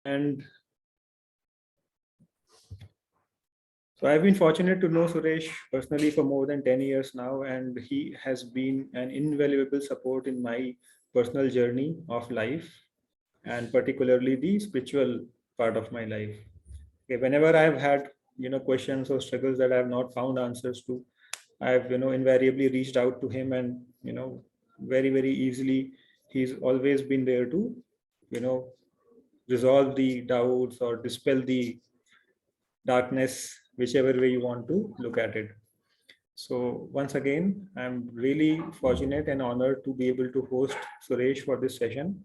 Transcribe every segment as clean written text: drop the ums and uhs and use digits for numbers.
And so I've been fortunate to know Suresh personally for more than 10 years now, and he has been an invaluable support in my personal journey of life, and particularly the spiritual part of my life. Okay, whenever I've had questions or struggles that I have not found answers to, I've invariably reached out to him, and very easily he's always been there to you know resolve the doubts or dispel the darkness, whichever way you want to look at it. So once again, I'm really fortunate and honored to be able to host Suresh for this session.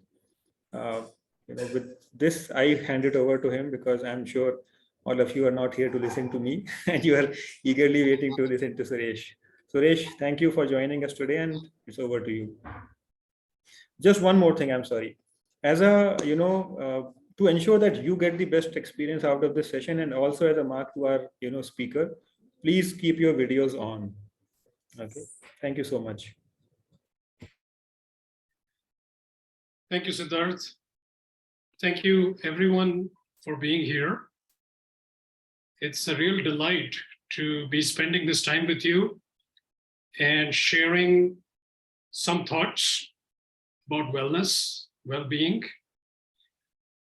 Uh, with this, I hand it over to him because I'm sure all of you are not here to listen to me and you are eagerly waiting to listen to Suresh. Suresh, thank you for joining us today, and it's over to you. Just one more thing, I'm sorry. As a, to ensure that you get the best experience out of this session, and also as a mark to our, speaker, please keep your videos on. Okay. Thank you so much. Thank you, Siddharth. Thank you, everyone, for being here. It's a real delight to be spending this time with you and sharing some thoughts about wellness, well-being,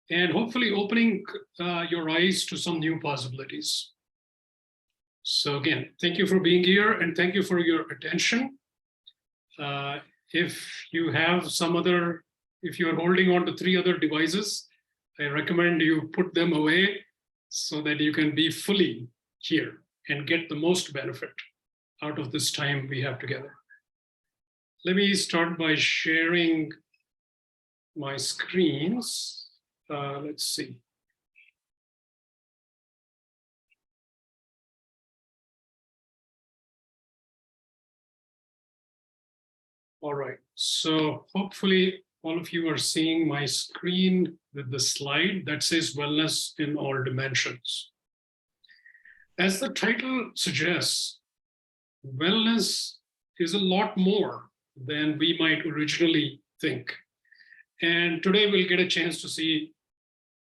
and hopefully opening your eyes to some new possibilities. So again, thank you for being here and thank you for your attention. If you have if you're holding on to 3 other devices, I recommend you put them away so that you can be fully here and get the most benefit out of this time we have together. Let me start by sharing my screens. Let's see. All right, so hopefully all of you are seeing my screen with the slide that says Wellness in All Dimensions. As the title suggests, wellness is a lot more than we might originally think. And today we'll get a chance to see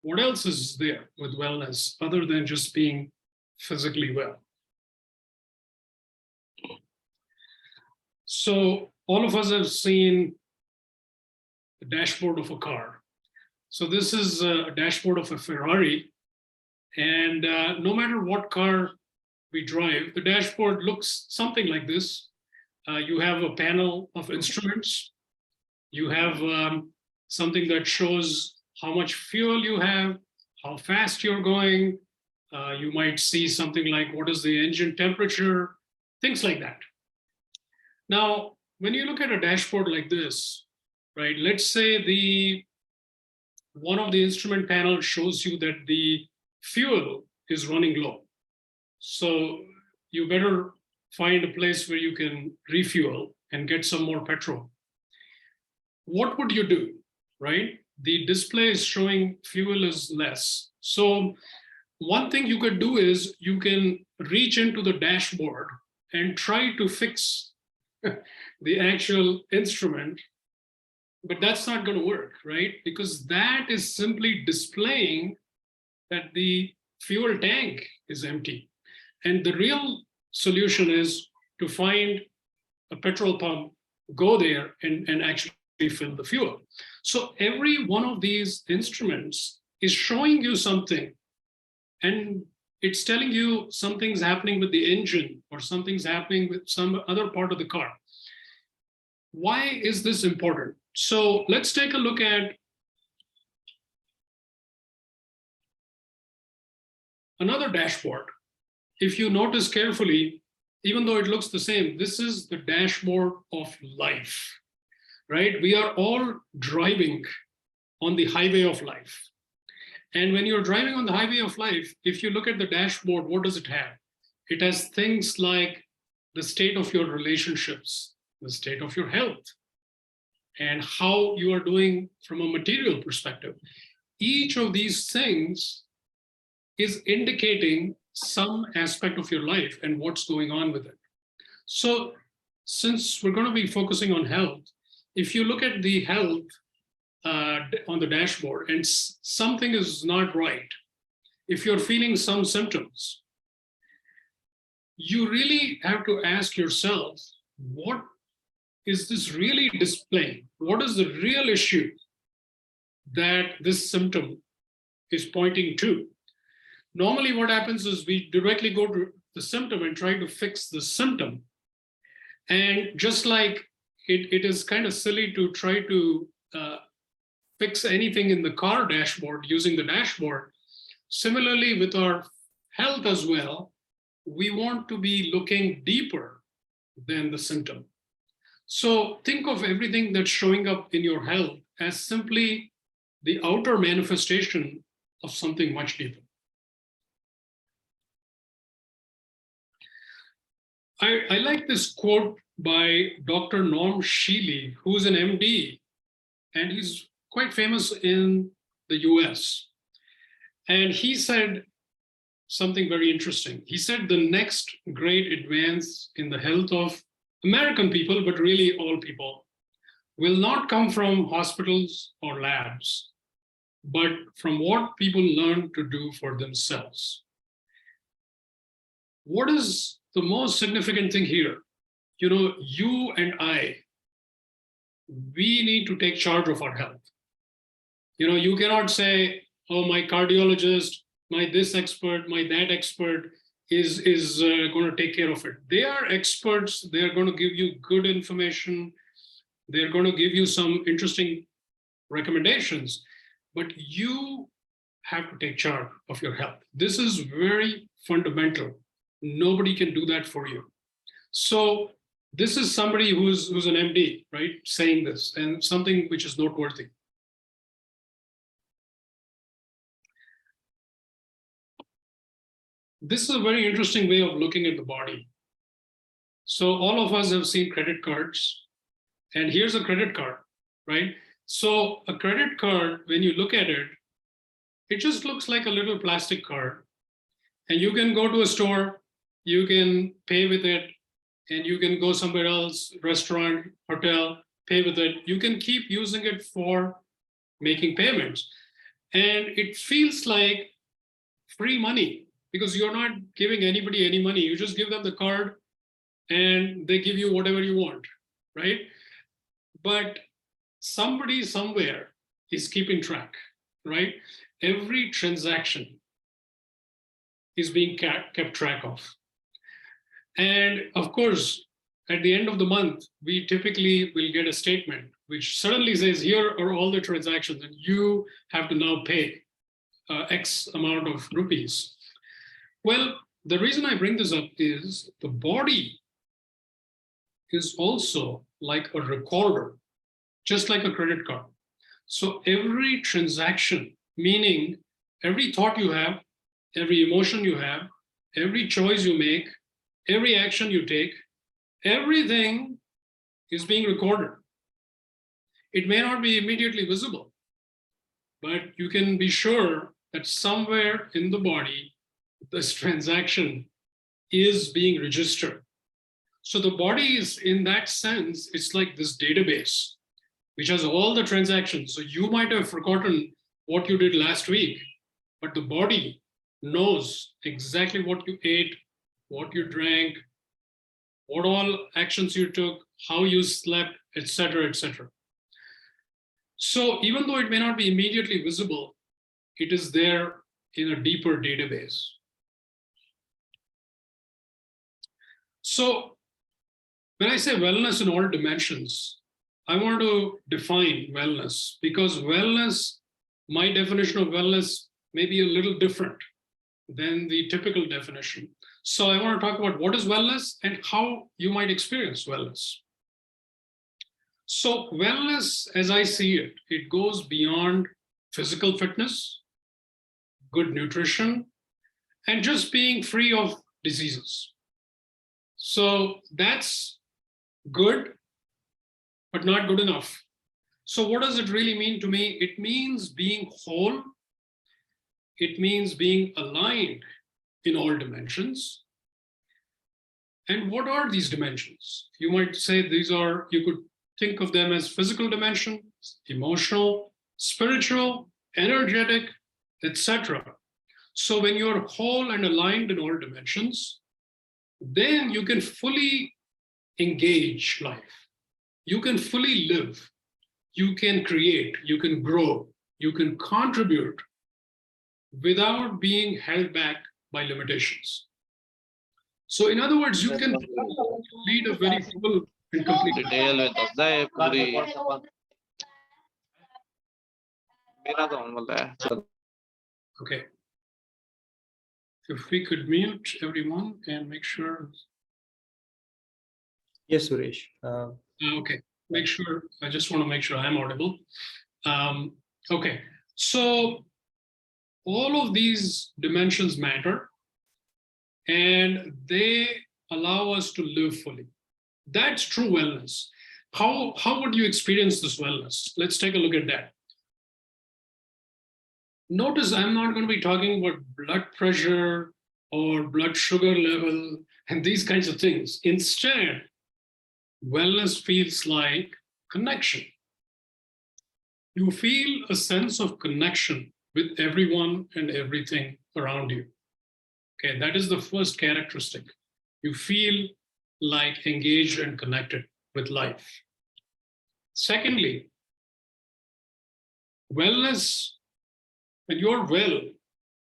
what else is there with wellness other than just being physically well. So all of us have seen the dashboard of a car. So this is a dashboard of a Ferrari. And no matter what car we drive, the dashboard looks something like this. You have a panel of instruments. You have something that shows how much fuel you have, how fast you're going. You might see something like what is the engine temperature, things like that. Now, when you look at a dashboard like this, right, let's say one of the instrument panels shows you that the fuel is running low. So you better find a place where you can refuel and get some more petrol. What would you do, right? The display is showing fuel is less. So one thing you could do is you can reach into the dashboard and try to fix the actual instrument, but that's not going to work, right? Because that is simply displaying that the fuel tank is empty. And the real solution is to find a petrol pump, go there and actually fill the fuel. So every one of these instruments is showing you something, and it's telling you something's happening with the engine or something's happening with some other part of the car. Why is this important? So let's take a look at another dashboard. If you notice carefully, even though it looks the same, this is the dashboard of life, right? We are all driving on the highway of life. And when you're driving on the highway of life, if you look at the dashboard, what does it have? It has things like the state of your relationships, the state of your health, and how you are doing from a material perspective. Each of these things is indicating some aspect of your life and what's going on with it. So since we're going to be focusing on health, if you look at the health on the dashboard and something is not right, if you're feeling some symptoms, you really have to ask yourself, what is this really displaying? What is the real issue that this symptom is pointing to? Normally, what happens is we directly go to the symptom and try to fix the symptom. And just like it is kind of silly to try to fix anything in the car dashboard using the dashboard, similarly with our health as well, we want to be looking deeper than the symptom. So think of everything that's showing up in your health as simply the outer manifestation of something much deeper. I like this quote by Dr. Norm Shealy, who's an MD, and he's quite famous in the US. And he said something very interesting. He said the next great advance in the health of American people, but really all people, will not come from hospitals or labs, but from what people learn to do for themselves. What is the most significant thing here? You know, you and I, we need to take charge of our health. You know, you cannot say, oh, my cardiologist, my this expert, my that expert is going to take care of it. They are experts. They're going to give you good information. They're going to give you some interesting recommendations, but you have to take charge of your health. This is very fundamental. Nobody can do that for you. So this is somebody who's an MD, right, saying this, and something which is noteworthy. This is a very interesting way of looking at the body. So all of us have seen credit cards, and here's a credit card, right? So a credit card, when you look at it, it just looks like a little plastic card. And you can go to a store, you can pay with it, and you can go somewhere else, restaurant, hotel, pay with it. You can keep using it for making payments. And it feels like free money because you're not giving anybody any money. You just give them the card and they give you whatever you want, right? But somebody somewhere is keeping track, right? Every transaction is being kept track of. And of course, at the end of the month, we typically will get a statement which suddenly says, here are all the transactions, and you have to now pay X amount of rupees. Well, the reason I bring this up is the body is also like a recorder, just like a credit card. So every transaction, meaning every thought you have, every emotion you have, every choice you make, every action you take, everything is being recorded. It may not be immediately visible, but you can be sure that somewhere in the body, this transaction is being registered. So the body is, in that sense, it's like this database, which has all the transactions. So you might have forgotten what you did last week, but the body knows exactly what you ate, what you drank, what all actions you took, how you slept, etc., etc. So even though it may not be immediately visible, it is there in a deeper database. So when I say wellness in all dimensions, I want to define wellness because wellness, my definition of wellness may be a little different than the typical definition. So I want to talk about what is wellness and how you might experience wellness. So wellness, as I see it, it goes beyond physical fitness, good nutrition, and just being free of diseases. So that's good, but not good enough. So what does it really mean to me? It means being whole. It means being aligned in all dimensions. And what are these dimensions? You might say these are, you could think of them as physical dimensions, emotional, spiritual, energetic, etc. So when you're whole and aligned in all dimensions, then you can fully engage life. You can fully live. You can create, you can grow, you can contribute without being held back by limitations. So in other words, you can lead a very full and complete life. Detail में दसदा है पूरी मेरा तो on वाला है चल Okay. If we could mute everyone and make sure. Yes, Suresh. Okay, make sure, I just want to make sure I'm audible. Okay, so all of these dimensions matter and they allow us to live fully. That's true wellness. How would you experience this wellness? Let's take a look at that. Notice I'm not going to be talking about blood pressure or blood sugar level and these kinds of things. Instead, wellness feels like connection. You feel a sense of connection with everyone and everything around you. Okay, that is the first characteristic. You feel like engaged and connected with life. Secondly, wellness, when you're well,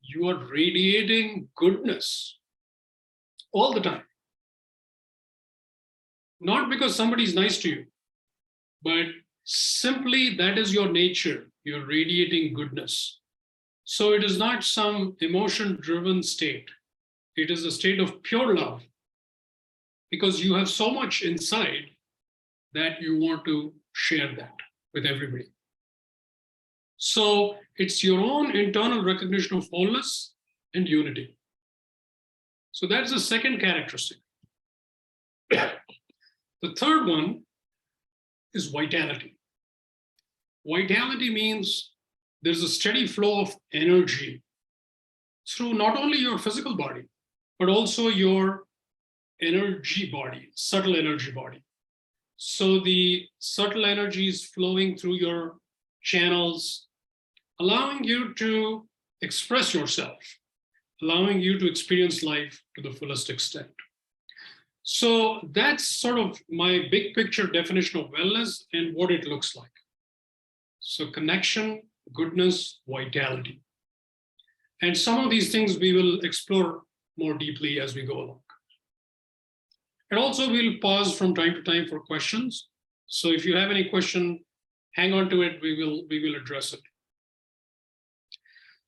you are radiating goodness all the time. Not because somebody's nice to you, but simply that is your nature. You're radiating goodness. So it is not some emotion-driven state. It is a state of pure love because you have so much inside that you want to share that with everybody. So it's your own internal recognition of wholeness and unity. So that's the second characteristic. The third one is vitality. Vitality means there's a steady flow of energy through not only your physical body, but also your energy body, subtle energy body. So the subtle energy is flowing through your channels, allowing you to express yourself, allowing you to experience life to the fullest extent. So that's sort of my big picture definition of wellness and what it looks like. So connection, goodness, vitality. And some of these things we will explore more deeply as we go along. And also we'll pause from time to time for questions. So if you have any question, hang on to it, we will address it.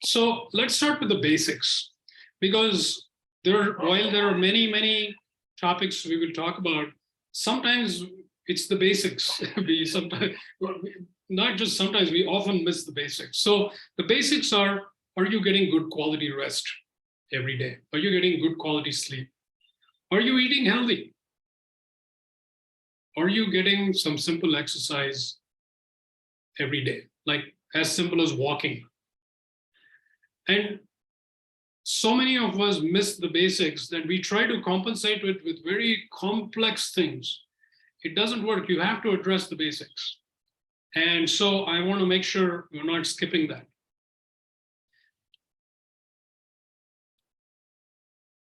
So let's start with the basics, because while there are many topics we will talk about, sometimes it's the basics. We sometimes, not just sometimes, we often miss the basics. So the basics are you getting good quality rest every day? Are you getting good quality sleep? Are you eating healthy? Are you getting some simple exercise every day, like as simple as walking? And so many of us miss the basics that we try to compensate with very complex things. It doesn't work. You have to address the basics. And so I want to make sure you're not skipping that.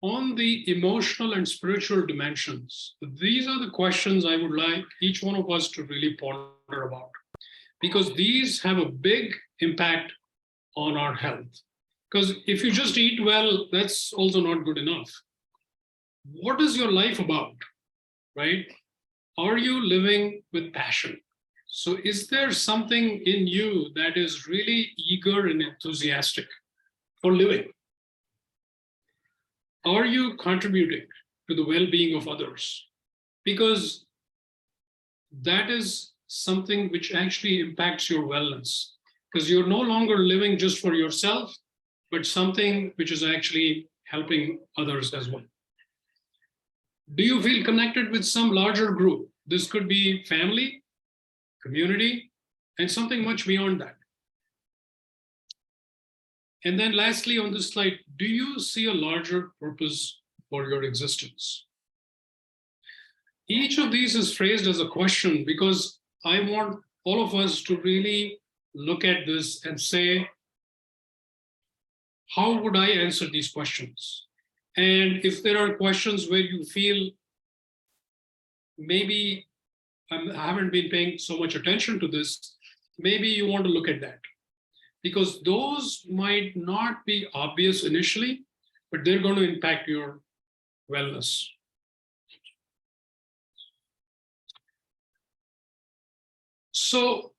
On the emotional and spiritual dimensions, these are the questions I would like each one of us to really ponder about, because these have a big impact on our health. Because if you just eat well, that's also not good enough. What is your life about, right? Are you living with passion? So is there something in you that is really eager and enthusiastic for living? Are you contributing to the well-being of others? Because that is something which actually impacts your wellness, because you're no longer living just for yourself, but something which is actually helping others as well. Do you feel connected with some larger group? This could be family, community, and something much beyond that. And then lastly on this slide, do you see a larger purpose for your existence? Each of these is phrased as a question because I want all of us to really look at this and say, how would I answer these questions? And if there are questions where you feel maybe I haven't been paying so much attention to this, maybe you want to look at that. Because those might not be obvious initially, but they're going to impact your wellness. So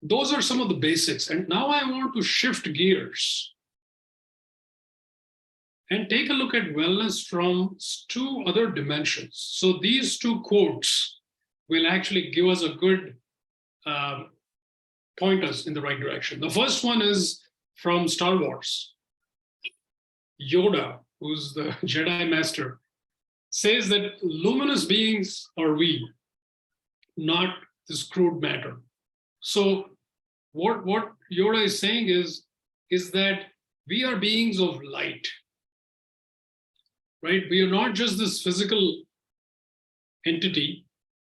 those are some of the basics. And now I want to shift gears and take a look at wellness from two other dimensions. So these two quotes will actually give us a good point us in the right direction. The first one is from Star Wars. Yoda, who's the Jedi Master, says that luminous beings are we, not this crude matter. So what Yoda is saying is that we are beings of light, right? We are not just this physical entity,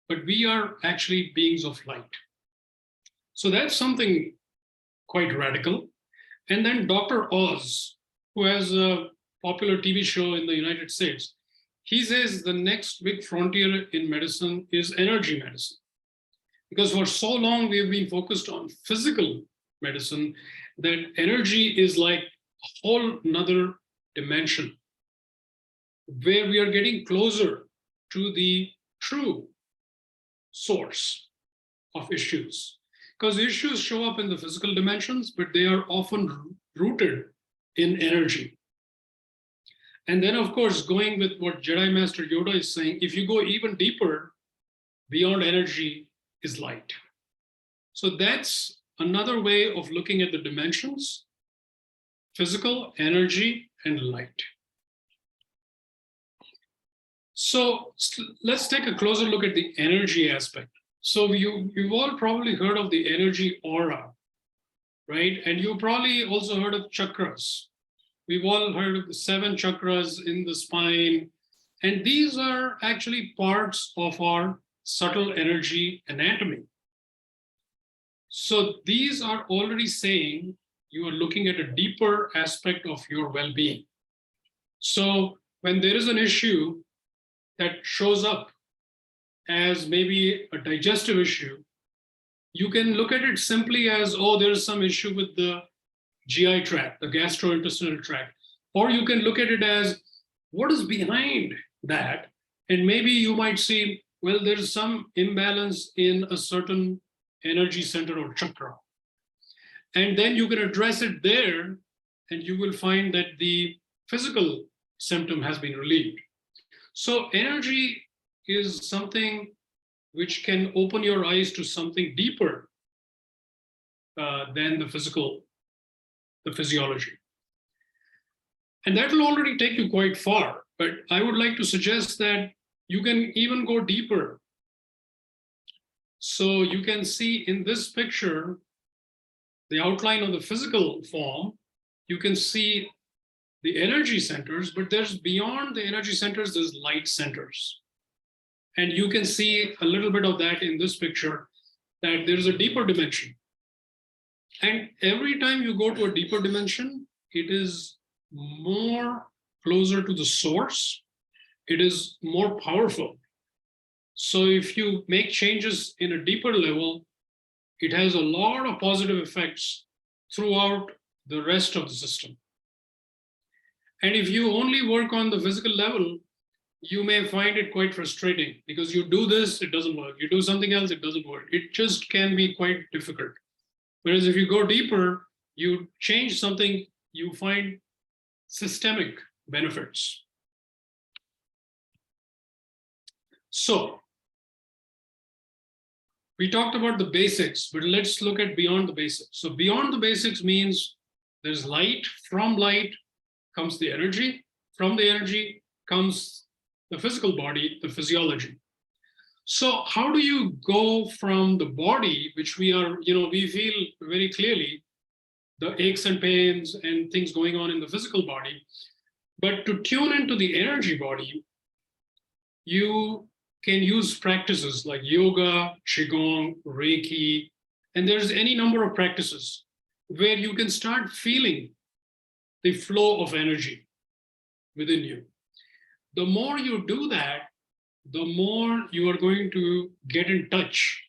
but we are actually beings of light. So that's something quite radical. And then Dr. Oz, who has a popular TV show in the United States, he says the next big frontier in medicine is energy medicine. Because for so long we've been focused on physical medicine that energy is like a whole nother dimension where we are getting closer to the true source of issues. Because issues show up in the physical dimensions, but they are often rooted in energy. And then, of course, going with what Jedi Master Yoda is saying, if you go even deeper, beyond energy is light. So that's another way of looking at the dimensions: physical, energy, and light. So let's take a closer look at the energy aspect. So you've all probably heard of the energy aura, right? And you probably also heard of chakras. We've all heard of the 7 chakras in the spine. And these are actually parts of our subtle energy anatomy. So these are already saying you are looking at a deeper aspect of your well-being. So when there is an issue that shows up as maybe a digestive issue, you can look at it simply as, oh, there's some issue with the GI tract, the gastrointestinal tract. Or you can look at it as, what is behind that? And maybe you might see, well, there's some imbalance in a certain energy center or chakra. And then you can address it there, and you will find that the physical symptom has been relieved. So energy is something which can open your eyes to something deeper than the physiology. And that will already take you quite far, but I would like to suggest that you can even go deeper. So you can see in this picture, the outline of the physical form. You can see the energy centers, but there's beyond the energy centers, there's light centers. And you can see a little bit of that in this picture, that there's a deeper dimension. And every time you go to a deeper dimension, it is more closer to the source. It is more powerful. So if you make changes in a deeper level, it has a lot of positive effects throughout the rest of the system. And if you only work on the physical level, you may find it quite frustrating because you do this, it doesn't work. You do something else, it doesn't work. It just can be quite difficult. Whereas if you go deeper, you change something, you find systemic benefits. So we talked about the basics, but let's look at beyond the basics. So beyond the basics means there's light. From light comes the energy. From the energy comes the physical body, the physiology. So how do you go from the body, which we feel very clearly the aches and pains and things going on in the physical body, but to tune into the energy body, you can use practices like yoga, qigong, reiki, And there's any number of practices where you can start feeling the flow of energy within you. The more you do that, the more you are going to get in touch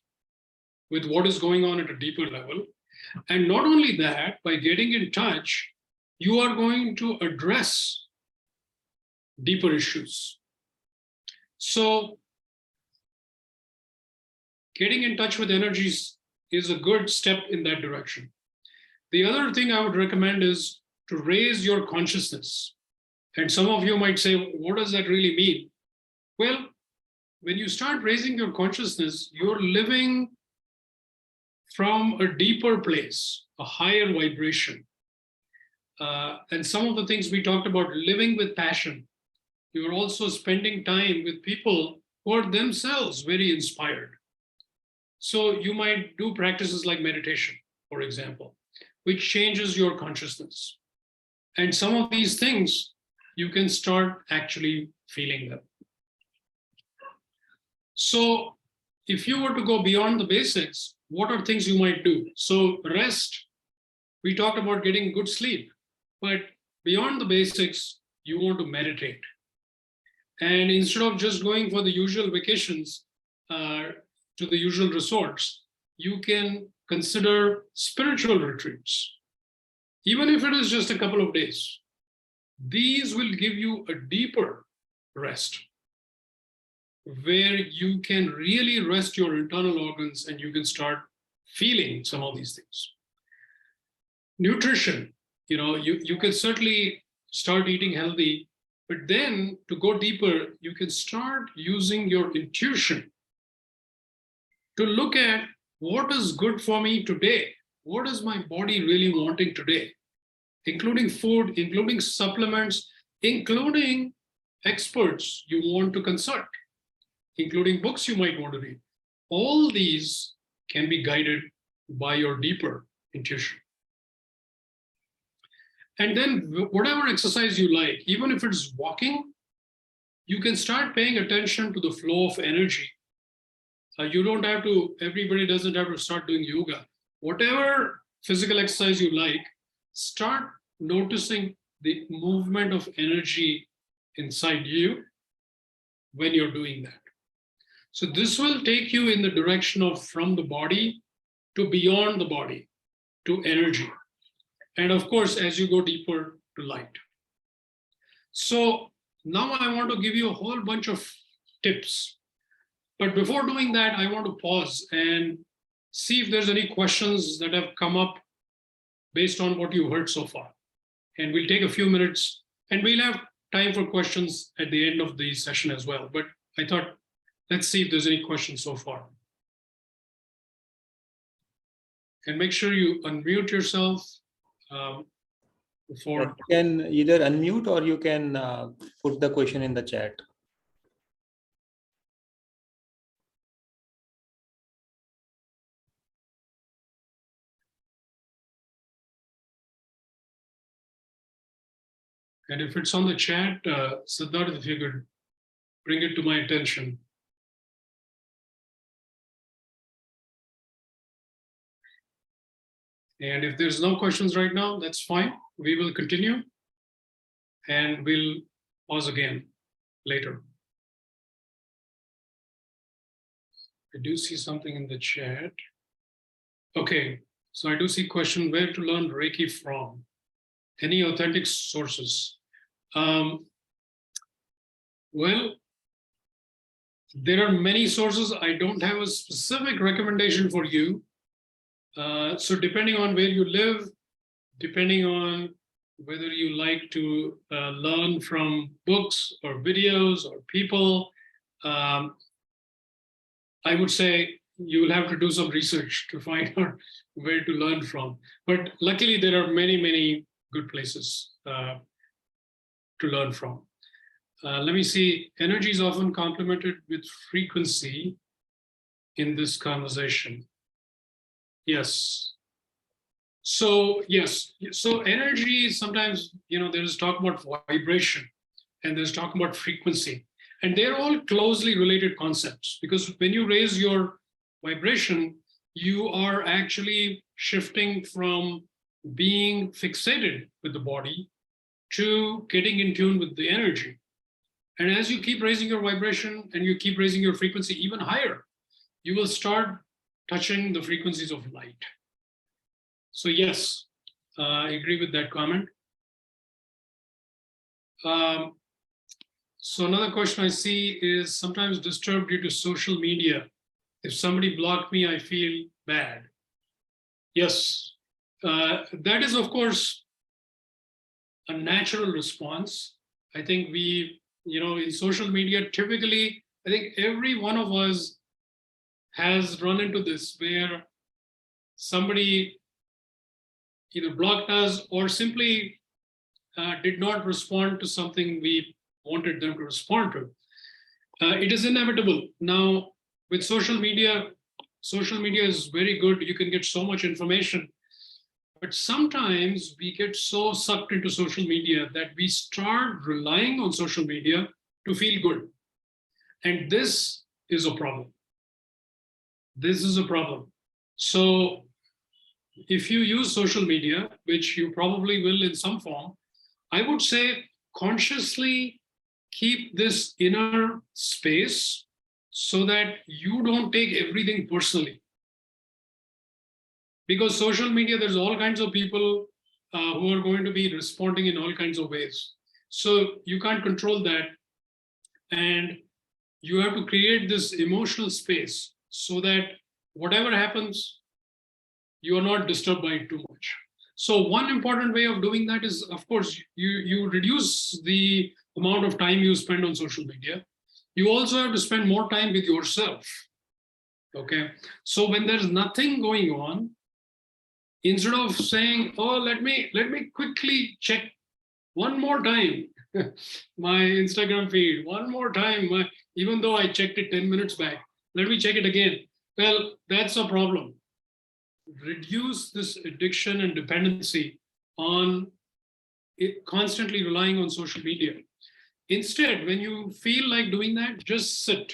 with what is going on at a deeper level. And not only that, by getting in touch, you are going to address deeper issues. So getting in touch with energies is a good step in that direction. The other thing I would recommend is to raise your consciousness. And some of you might say, what does that really mean? Well, when you start raising your consciousness, you're living from a deeper place, a higher vibration. And some of the things we talked about, living with passion. You're also spending time with people who are themselves very inspired. So you might do practices like meditation, for example, which changes your consciousness. And some of these things, you can start actually feeling them. So if you were to go beyond the basics, what are things you might do? So rest, we talked about getting good sleep, but beyond the basics, you want to meditate. And instead of just going for the usual vacations to the usual resorts, you can consider spiritual retreats, even if it is just a couple of days. These will give you a deeper rest, where you can really rest your internal organs and you can start feeling some of these things. Nutrition, you can certainly start eating healthy, but then to go deeper, you can start using your intuition to look at what is good for me today. What is my body really wanting today? Including food, including supplements, including experts you want to consult, including books you might want to read. All these can be guided by your deeper intuition. And then whatever exercise you like, even if it's walking, you can start paying attention to the flow of energy. You don't have to, everybody doesn't have to start doing yoga. Whatever physical exercise you like, start noticing the movement of energy inside you when you're doing that. So this will take you in the direction of from the body to beyond the body, to energy. And of course, as you go deeper, to light. So now I want to give you a whole bunch of tips. But before doing that, I want to pause and see if there's any questions that have come up based on what you heard so far. And we'll take a few minutes and we'll have time for questions at the end of the session as well. But I thought, let's see if there's any questions so far. And make sure you unmute yourself before. You can either unmute or you can put the question in the chat. And if it's on the chat, Siddharth, if you could bring it to my attention. And if there's no questions right now, that's fine. We will continue and we'll pause again later. I do see something in the chat. Okay, so I do see question, where to learn Reiki from? Any authentic sources? Well, there are many sources. I don't have a specific recommendation for you. So depending on where you live, depending on whether you like to learn from books or videos or people, I would say you will have to do some research to find out where to learn from. But luckily, there are many, many good places to learn from. Let me see. Energy is often complemented with frequency in this conversation. Yes. So yes. So energy sometimes, there's talk about vibration and there's talk about frequency. And they're all closely related concepts, because when you raise your vibration, you are actually shifting from being fixated with the body to getting in tune with the energy. And as you keep raising your vibration and you keep raising your frequency even higher, you will start touching the frequencies of light. So yes, I agree with that comment. So another question I see is sometimes disturbed due to social media. If somebody blocked me, I feel bad. Yes, that is of course a natural response. I think we, in social media, typically, I think every one of us has run into this where somebody either blocked us or simply did not respond to something we wanted them to respond to. It is inevitable. Now, with social media is very good. You can get so much information. But sometimes we get so sucked into social media that we start relying on social media to feel good. And this is a problem. This is a problem. So if you use social media, which you probably will in some form, I would say consciously keep this inner space so that you don't take everything personally. Because social media, there's all kinds of people who are going to be responding in all kinds of ways. So you can't control that. And you have to create this emotional space so that whatever happens, you are not disturbed by it too much. So one important way of doing that is, of course, you reduce the amount of time you spend on social media. You also have to spend more time with yourself. Okay. So when there's nothing going on, instead of saying, oh, let me quickly check one more time my Instagram feed, one more time, even though I checked it 10 minutes back, let me check it again. Well, that's a problem. Reduce this addiction and dependency on it, constantly relying on social media. Instead, when you feel like doing that, just sit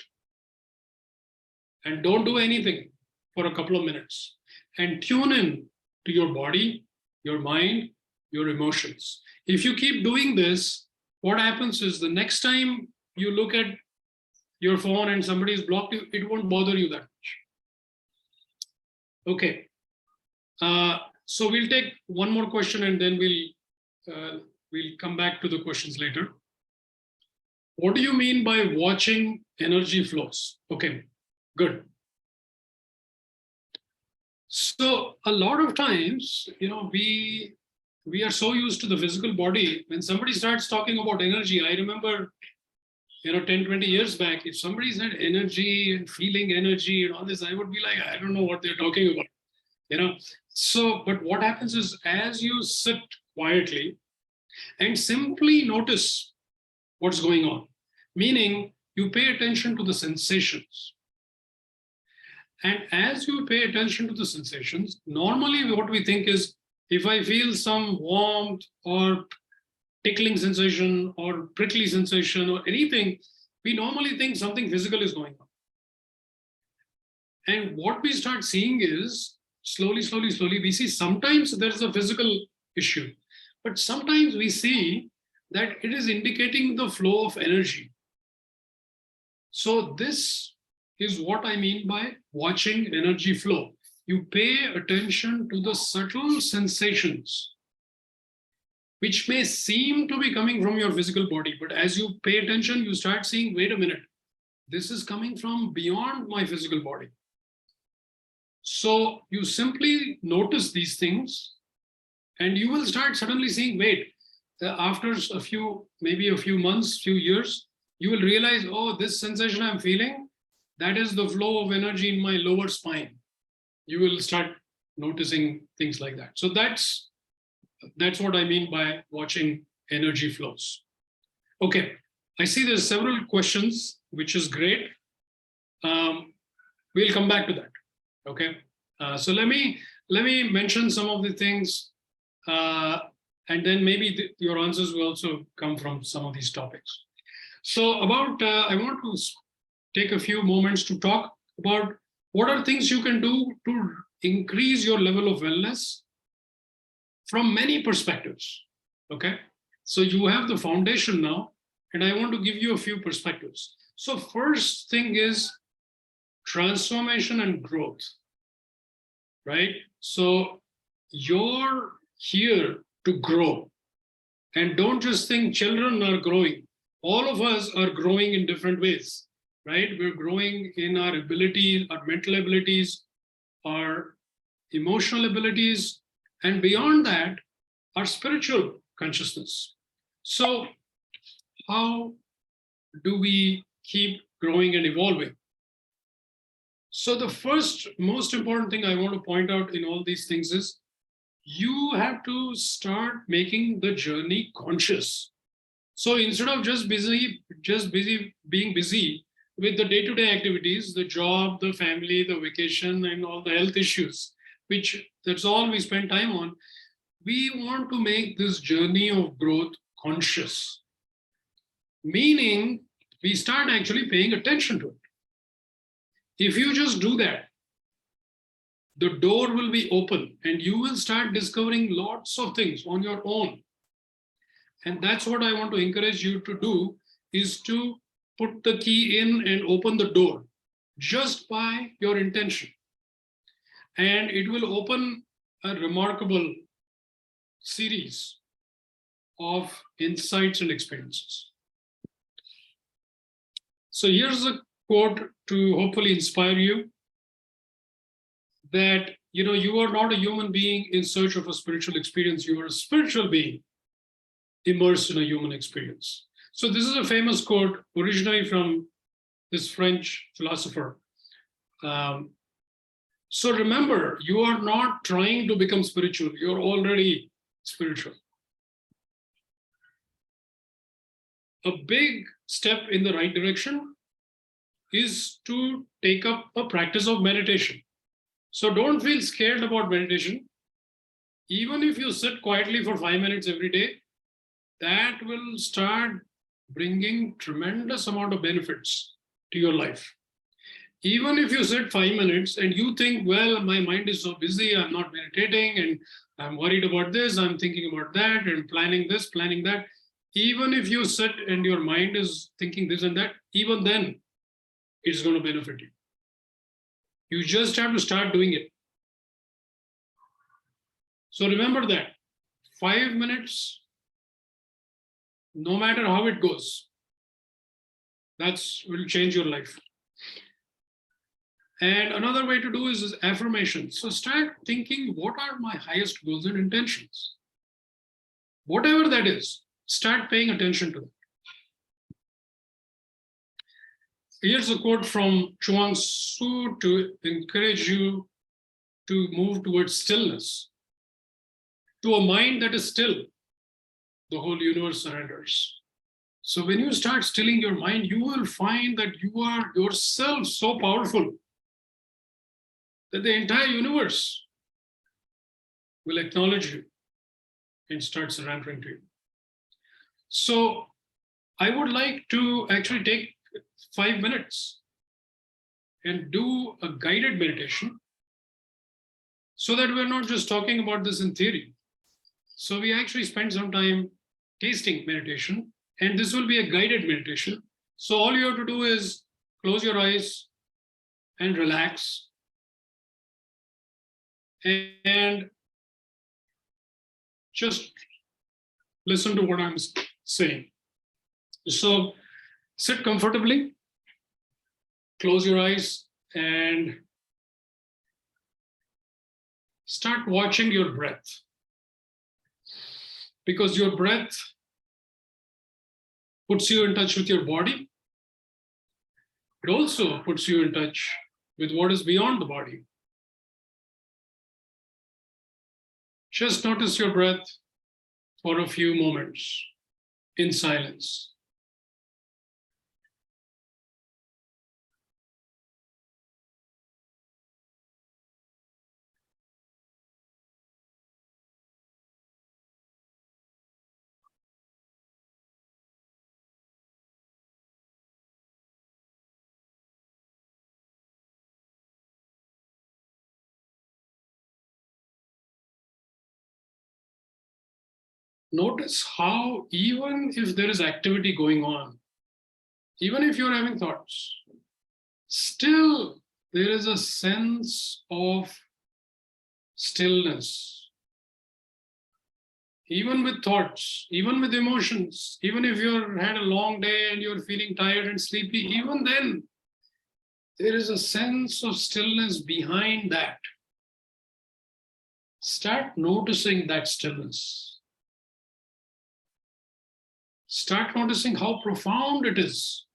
and don't do anything for a couple of minutes and tune in to your body, your mind, your emotions. If you keep doing this, what happens is the next time you look at your phone and somebody has blocked you, it won't bother you that much. Okay. So we'll take one more question and then we'll come back to the questions later. What do you mean by watching energy flows? Okay, good. So a lot of times, we are so used to the physical body. When somebody starts talking about energy, I remember, 10, 20 years back, if somebody said energy and feeling energy and all this, I would be like, I don't know what they're talking about, So, but what happens is as you sit quietly and simply notice what's going on, meaning you pay attention to the sensations. And as you pay attention to the sensations, normally what we think is, if I feel some warmth or tickling sensation or prickly sensation or anything, we normally think something physical is going on. And what we start seeing is, slowly, we see sometimes there's a physical issue, but sometimes we see that it is indicating the flow of energy. So this is what I mean by watching energy flow. You pay attention to the subtle sensations, which may seem to be coming from your physical body, but as you pay attention, you start seeing, wait a minute, this is coming from beyond my physical body. So you simply notice these things and you will start suddenly seeing, wait, after maybe a few months, few years, you will realize, oh, this sensation I'm feeling, that is the flow of energy in my lower spine. You will start noticing things like that. So that's what I mean by watching energy flows. Okay, I see there's several questions, which is great. We'll come back to that. Okay, so let me mention some of the things, and then maybe your answers will also come from some of these topics. So I want to take a few moments to talk about What are things you can do to increase your level of wellness from many perspectives? Okay, so you have the foundation now, and I want to give you a few perspectives. So first thing is transformation and growth, right? So you're here to grow, and don't just think children are growing. All of us are growing in different ways, right? We're growing in our abilities, our mental abilities, our emotional abilities, and beyond that, our spiritual consciousness. So how do we keep growing and evolving? So the first most important thing I want to point out in all these things is you have to start making the journey conscious. So instead of just being busy with the day-to-day activities, the job, the family, the vacation, and all the health issues, which that's all we spend time on, we want to make this journey of growth conscious. Meaning, we start actually paying attention to it. If you just do that, the door will be open and you will start discovering lots of things on your own. And that's what I want to encourage you to do, is to put the key in and open the door just by your intention. And it will open a remarkable series of insights and experiences. So here's a quote to hopefully inspire you, that you are not a human being in search of a spiritual experience. You are a spiritual being immersed in a human experience. So this is a famous quote originally from this French philosopher. So remember, you are not trying to become spiritual. You're already spiritual. A big step in the right direction is to take up a practice of meditation. So don't feel scared about meditation. Even if you sit quietly for 5 minutes every day, that will start bringing tremendous amount of benefits to your life. Even if you sit 5 minutes and you think, well, my mind is so busy, I'm not meditating, and I'm worried about this, I'm thinking about that, and planning this, planning that. Even if you sit and your mind is thinking this and that, even then, it's going to benefit you. You just have to start doing it. So remember that 5 minutes, no matter how it goes, that will change your life. And another way to do is affirmation. So start thinking, what are my highest goals and intentions? Whatever that is, start paying attention to it. Here's a quote from Chuang Tzu to encourage you to move towards stillness. To a mind that is still, the whole universe surrenders. So when you start stilling your mind, you will find that you are yourself so powerful that the entire universe will acknowledge you and start surrendering to you. So I would like to actually take 5 minutes and do a guided meditation, so that we're not just talking about this in theory. So we actually spend some time tasting meditation, and this will be a guided meditation. So all you have to do is close your eyes and relax, and just listen to what I'm saying. So sit comfortably, close your eyes, and start watching your breath. Because your breath puts you in touch with your body. It also puts you in touch with what is beyond the body. Just notice your breath for a few moments in silence. Notice how even if there is activity going on, even if you're having thoughts, still there is a sense of stillness. Even with thoughts, even with emotions, even if you've had a long day and you're feeling tired and sleepy, even then, there is a sense of stillness behind that. Start noticing that stillness. Start noticing how profound it is.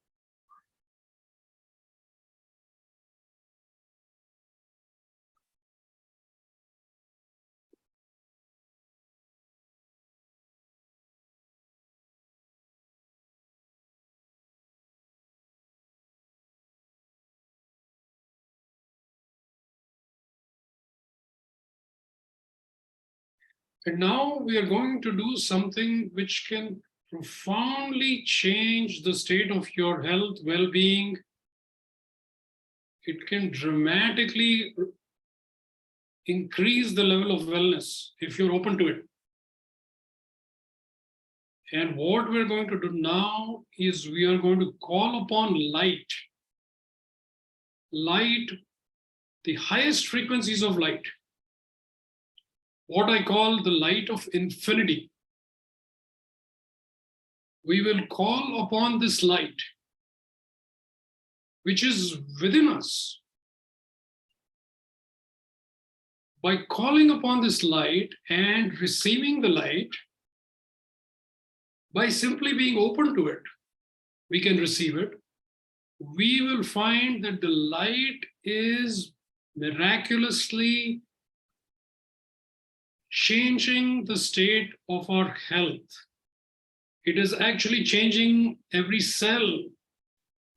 And now we are going to do something which can profoundly change the state of your health, well-being. It can dramatically increase the level of wellness if you're open to it. And what we're going to do now is we are going to call upon light. Light, the highest frequencies of light. What I call the light of infinity. We will call upon this light, which is within us. By calling upon this light and receiving the light, by simply being open to it, we can receive it. We will find that the light is miraculously changing the state of our health. It is actually changing every cell,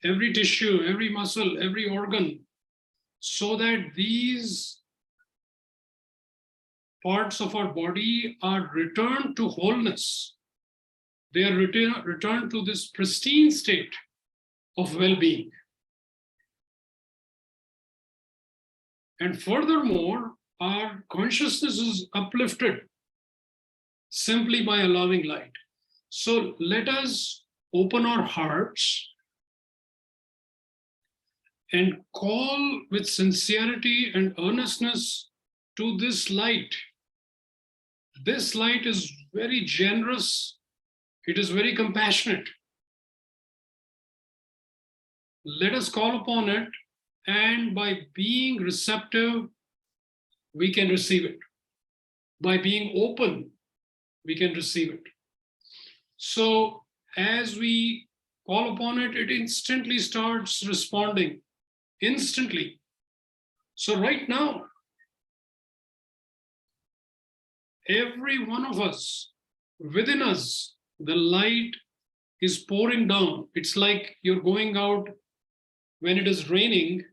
every tissue, every muscle, every organ, so that these parts of our body are returned to wholeness. They are returned to this pristine state of well-being. And furthermore, our consciousness is uplifted simply by allowing light. So let us open our hearts and call with sincerity and earnestness to this light. This light is very generous. It is very compassionate. Let us call upon it, and by being receptive, we can receive it. By being open, we can receive it. So as we call upon it, it instantly starts responding. Instantly. So right now, every one of us, within us, the light is pouring down. It's like you're going out when it is raining,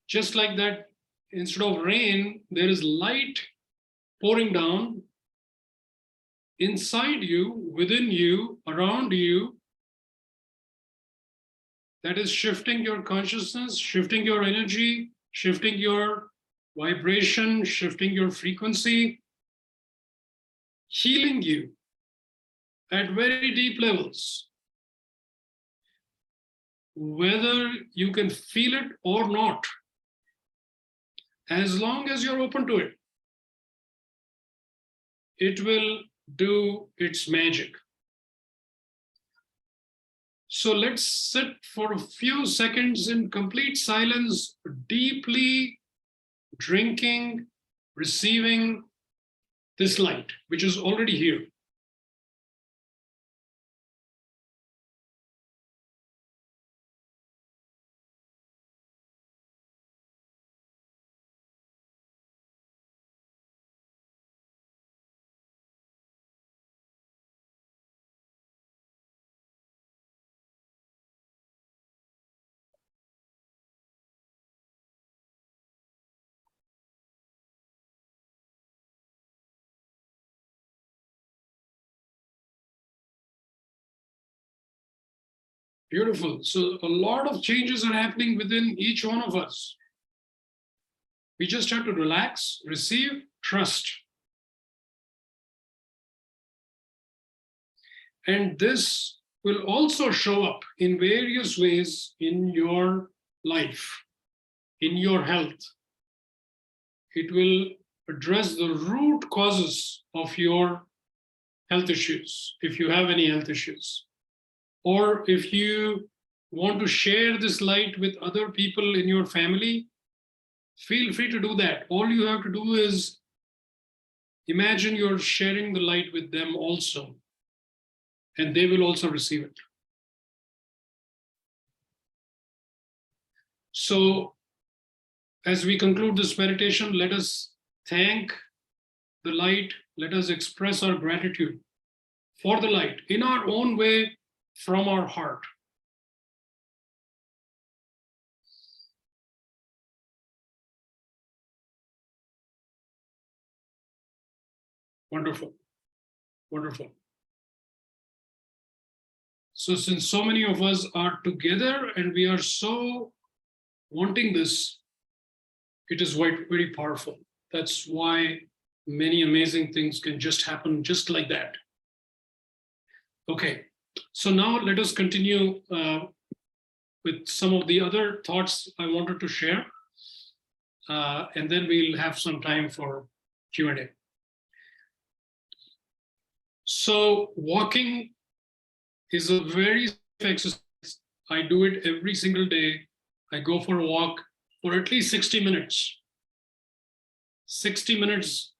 just like that. Instead of rain, there is light pouring down inside you, within you, around you, that is shifting your consciousness, shifting your energy, shifting your vibration, shifting your frequency, healing you at very deep levels. Whether you can feel it or not, as long as you're open to it, it will do its magic. So let's sit for a few seconds in complete silence, deeply drinking, receiving this light, which is already here. Beautiful. So a lot of changes are happening within each one of us. We just have to relax, receive, trust. And this will also show up in various ways in your life, in your health. It will address the root causes of your health issues, if you have any health issues. Or if you want to share this light with other people in your family, feel free to do that. All you have to do is imagine you're sharing the light with them also, and they will also receive it. So, as we conclude this meditation, let us thank the light. Let us express our gratitude for the light in our own way from our heart. Wonderful. Wonderful. So since so many of us are together and we are so wanting this, it is very powerful. That's why many amazing things can just happen just like that. Okay, so now let us continue with some of the other thoughts I wanted to share. And then we'll have some time for Q&A. So walking is a very safe exercise. I do it every single day. I go for a walk for at least 60 minutes. 60 minutes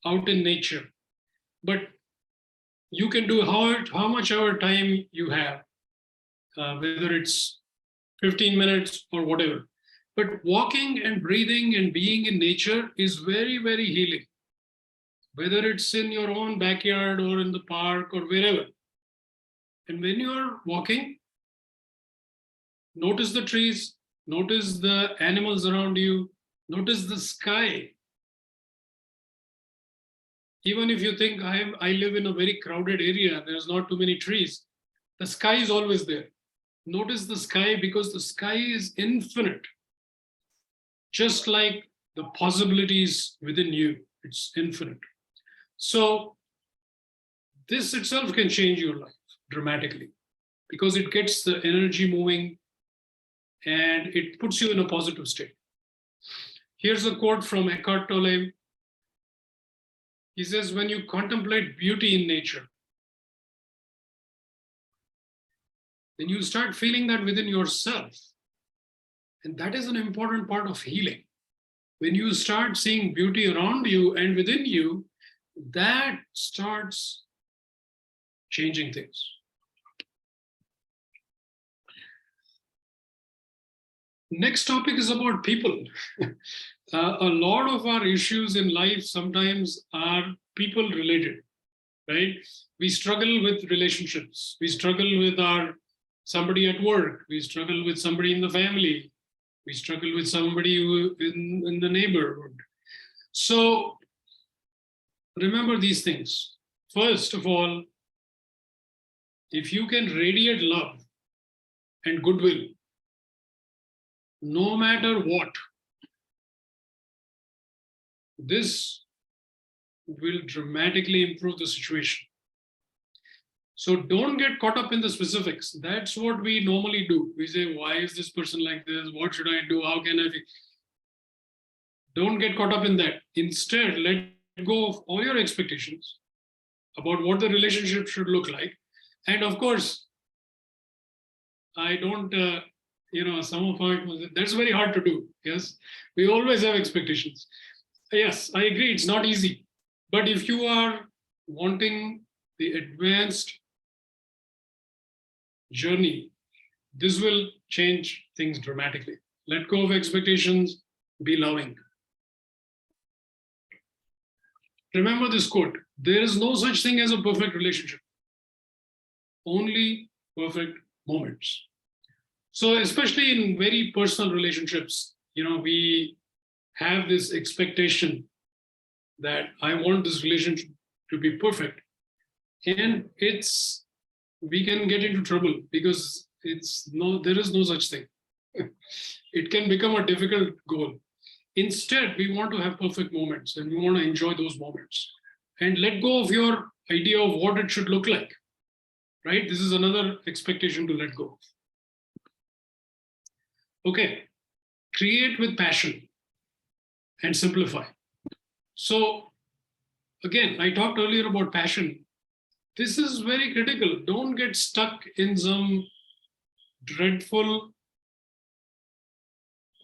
out in nature. But you can do how much hour time you have, whether it's 15 minutes or whatever. But walking and breathing and being in nature is very, very healing. Whether it's in your own backyard or in the park or wherever. And when you're walking, notice the trees, notice the animals around you, notice the sky. Even if you think I live in a very crowded area, there's not too many trees, the sky is always there. Notice the sky because the sky is infinite. Just like the possibilities within you, it's infinite. So this itself can change your life dramatically because it gets the energy moving and it puts you in a positive state. Here's a quote from Eckhart Tolle. He says, when you contemplate beauty in nature, then you start feeling that within yourself. And that is an important part of healing. When you start seeing beauty around you and within you, that starts changing things. Next topic is about people. A lot of our issues in life sometimes are people related, right? We struggle with relationships. We struggle with somebody at work. We struggle with somebody in the family. We struggle with somebody in the neighborhood. So remember these things. First of all, if you can radiate love and goodwill, no matter what, this will dramatically improve the situation. So don't get caught up in the specifics. That's what we normally do. We say, why is this person like this? What should I do? How can I? Don't get caught up in that. Instead, let go of all your expectations about what the relationship should look like. And of course, I don't, some of our, that's very hard to do. Yes, we always have expectations. Yes, I agree, it's not easy. But if you are wanting the advanced journey, this will change things dramatically. Let go of expectations, be loving. Remember this quote, there is no such thing as a perfect relationship, only perfect moments. So especially in very personal relationships, we have this expectation that I want this relationship to be perfect. And we can get into trouble because there is no such thing. It can become a difficult goal. Instead, we want to have perfect moments and we want to enjoy those moments and let go of your idea of what it should look like. right? This is another expectation to let go. Okay, create with passion and simplify. So again, I talked earlier about passion. This is very critical. Don't get stuck in some dreadful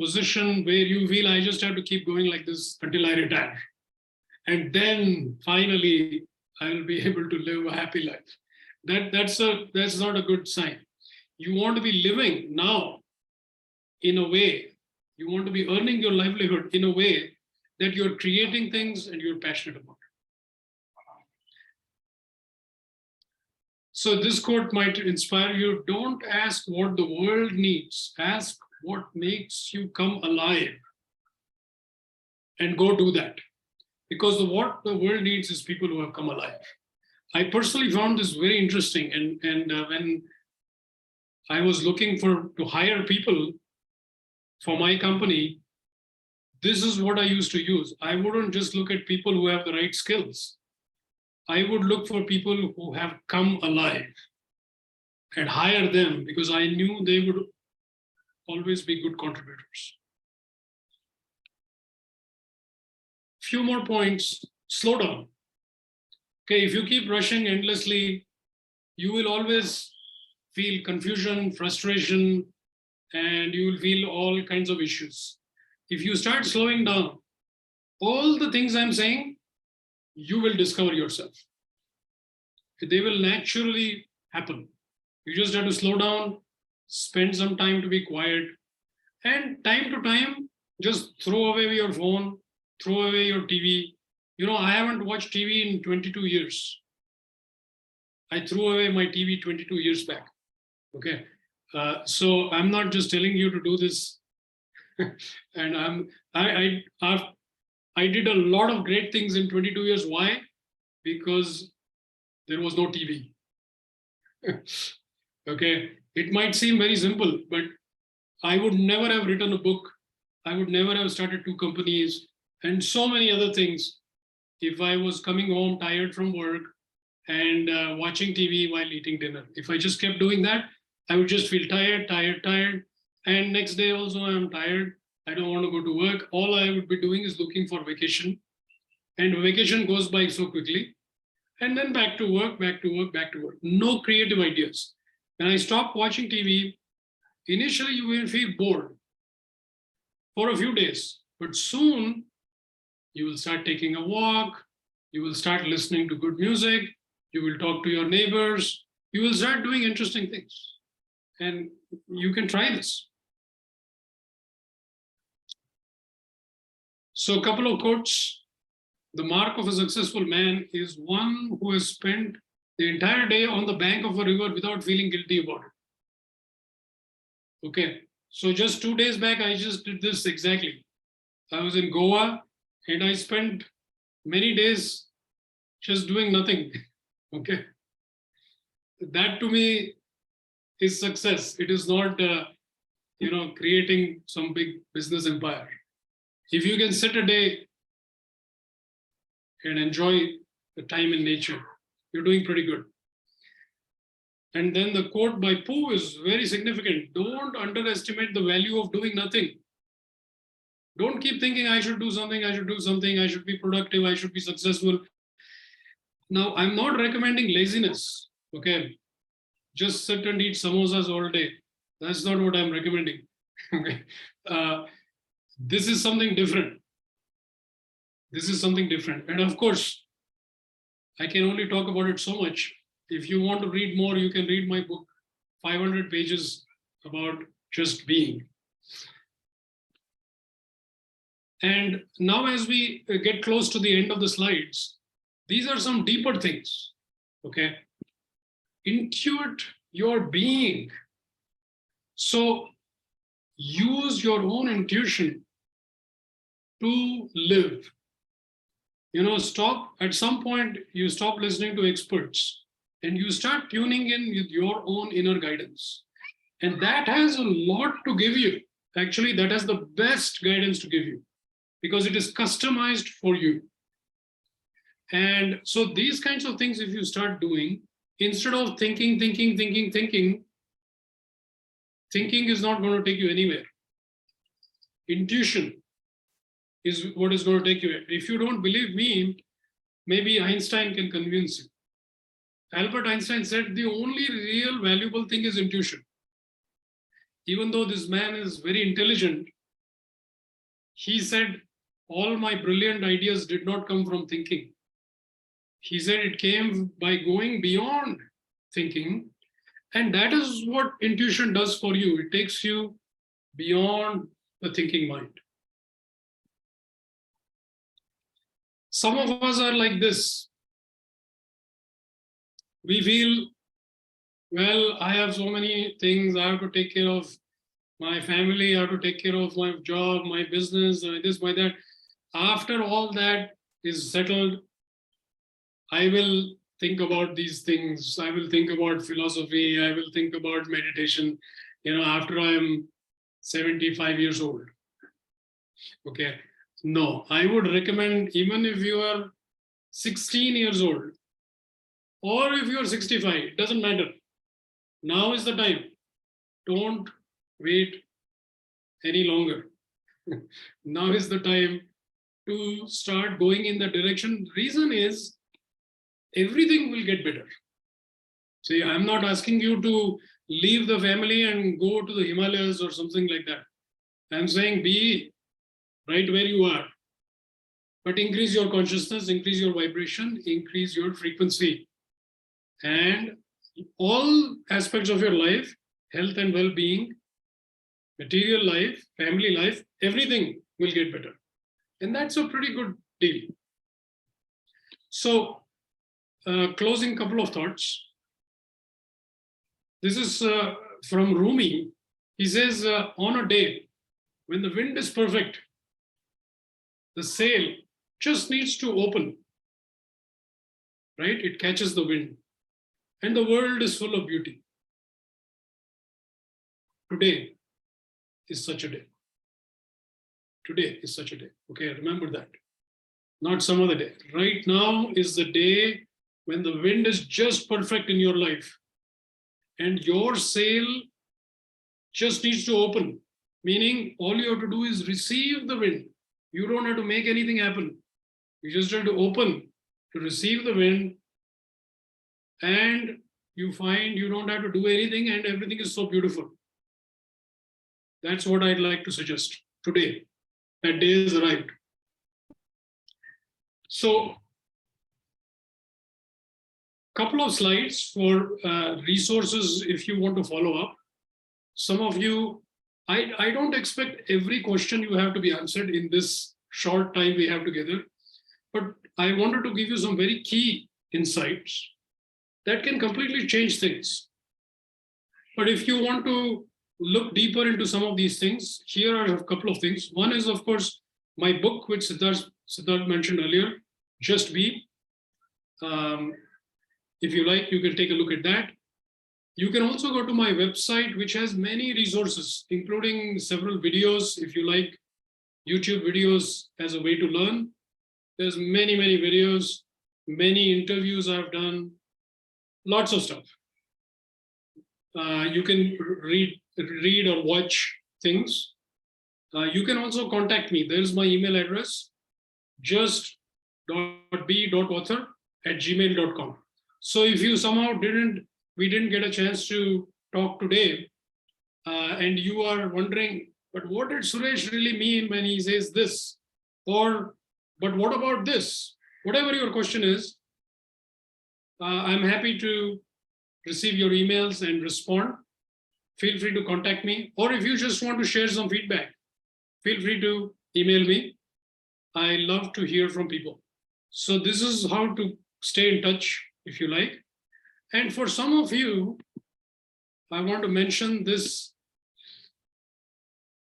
position where you feel I just have to keep going like this until I retire. And then finally I will be able to live a happy life. That's not a good sign. You want to be living now in a way, you want to be earning your livelihood in a way that you're creating things and you're passionate about. So this quote might inspire you. Don't ask what the world needs. Ask what makes you come alive. And go do that. Because what the world needs is people who have come alive. I personally found this very interesting. And when I was looking to hire people for my company, this is what I used to use. I wouldn't just look at people who have the right skills. I would look for people who have come alive and hire them because I knew they would always be good contributors. Few more points. Slow down. Okay, if you keep rushing endlessly, you will always feel confusion, frustration, and you will feel all kinds of issues. If you start slowing down, all the things I'm saying, you will discover yourself. They will naturally happen. You just have to slow down, spend some time to be quiet, and time to time, just throw away your phone, throw away your TV. You know, I haven't watched TV in 22 years. I threw away my TV 22 years back. Okay. So I'm not just telling you to do this. And I did a lot of great things in 22 years. Why? Because there was no TV. Okay. It might seem very simple, but I would never have written a book. I would never have started 2 companies and so many other things if I was coming home tired from work and watching TV while eating dinner. If I just kept doing that, I would just feel tired. And next day also I'm tired. I don't want to go to work. All I would be doing is looking for vacation. And vacation goes by so quickly. And then back to work. No creative ideas. When I stopped watching TV, initially you will feel bored for a few days. But soon you will start taking a walk. You will start listening to good music. You will talk to your neighbors. You will start doing interesting things. And you can try this. So a couple of quotes. The mark of a successful man is one who has spent the entire day on the bank of a river without feeling guilty about it. Okay. So just 2 days back, I just did this exactly. I was in Goa and I spent many days just doing nothing. Okay. That to me is success. It is not, creating some big business empire. If you can sit a day and enjoy the time in nature, you're doing pretty good. And then the quote by Pooh is very significant. Don't underestimate the value of doing nothing. Don't keep thinking I should do something, I should be productive, I should be successful. Now, I'm not recommending laziness, okay? Just sit and eat samosas all day. That's not what I'm recommending. Okay? This is something different. And of course, I can only talk about it so much. If you want to read more, you can read my book, 500 pages about just being. And now as we get close to the end of the slides, these are some deeper things, okay? Intuit your being. So use your own intuition to live. At some point, you stop listening to experts and you start tuning in with your own inner guidance. And that has a lot to give you. Actually, that has the best guidance to give you because it is customized for you. And so these kinds of things, if you start doing, instead of thinking is not going to take you anywhere. Intuition is what is going to take you. If you don't believe me, maybe Einstein can convince you. Albert Einstein said the only real valuable thing is intuition. Even though this man is very intelligent, he said, all my brilliant ideas did not come from thinking. He said it came by going beyond thinking. And that is what intuition does for you. It takes you beyond the thinking mind. Some of us are like this. We feel, well, I have so many things. I have to take care of my family. I have to take care of my job, my business, this, my that. After all that is settled, I will think about these things. I will think about philosophy. I will think about meditation, after I'm 75 years old. Okay. No, I would recommend, even if you are 16 years old, or if you are 65, it doesn't matter. Now is the time. Don't wait any longer. Now is the time to start going in that direction. Reason is, everything will get better. See, I'm not asking you to leave the family and go to the Himalayas or something like that. I'm saying be right where you are, but increase your consciousness, increase your vibration, increase your frequency, and all aspects of your life, health and well-being, material life, family life, everything will get better. And that's a pretty good deal. So, closing couple of thoughts. This is from Rumi. He says, on a day when the wind is perfect, the sail just needs to open, right? It catches the wind, and the world is full of beauty. Today is such a day. Today is such a day. Okay, remember that. Not some other day. Right now is the day when the wind is just perfect in your life, and your sail just needs to open. Meaning, all you have to do is receive the wind. You don't have to make anything happen. You just have to open to receive the wind, and you find you don't have to do anything, and everything is so beautiful. That's what I'd like to suggest today. That day has arrived. So, couple of slides for resources if you want to follow up. Some of you, I don't expect every question you have to be answered in this short time we have together, but I wanted to give you some very key insights that can completely change things. But if you want to look deeper into some of these things, here are a couple of things. One is, of course, my book, which Siddharth mentioned earlier, Just Be. If you like, you can take a look at that. You can also go to my website, which has many resources, including several videos. If you like YouTube videos as a way to learn, there's many videos, many interviews I've done, lots of stuff. You can read or watch things. You can also contact me. There's my email address, just.b.author@gmail.com. So if you somehow we didn't get a chance to talk today, and you are wondering, but what did Suresh really mean when he says this? Or, but what about this? Whatever your question is, I'm happy to receive your emails and respond. Feel free to contact me. Or if you just want to share some feedback, feel free to email me. I love to hear from people. So this is how to stay in touch, if you like. And for some of you, I want to mention this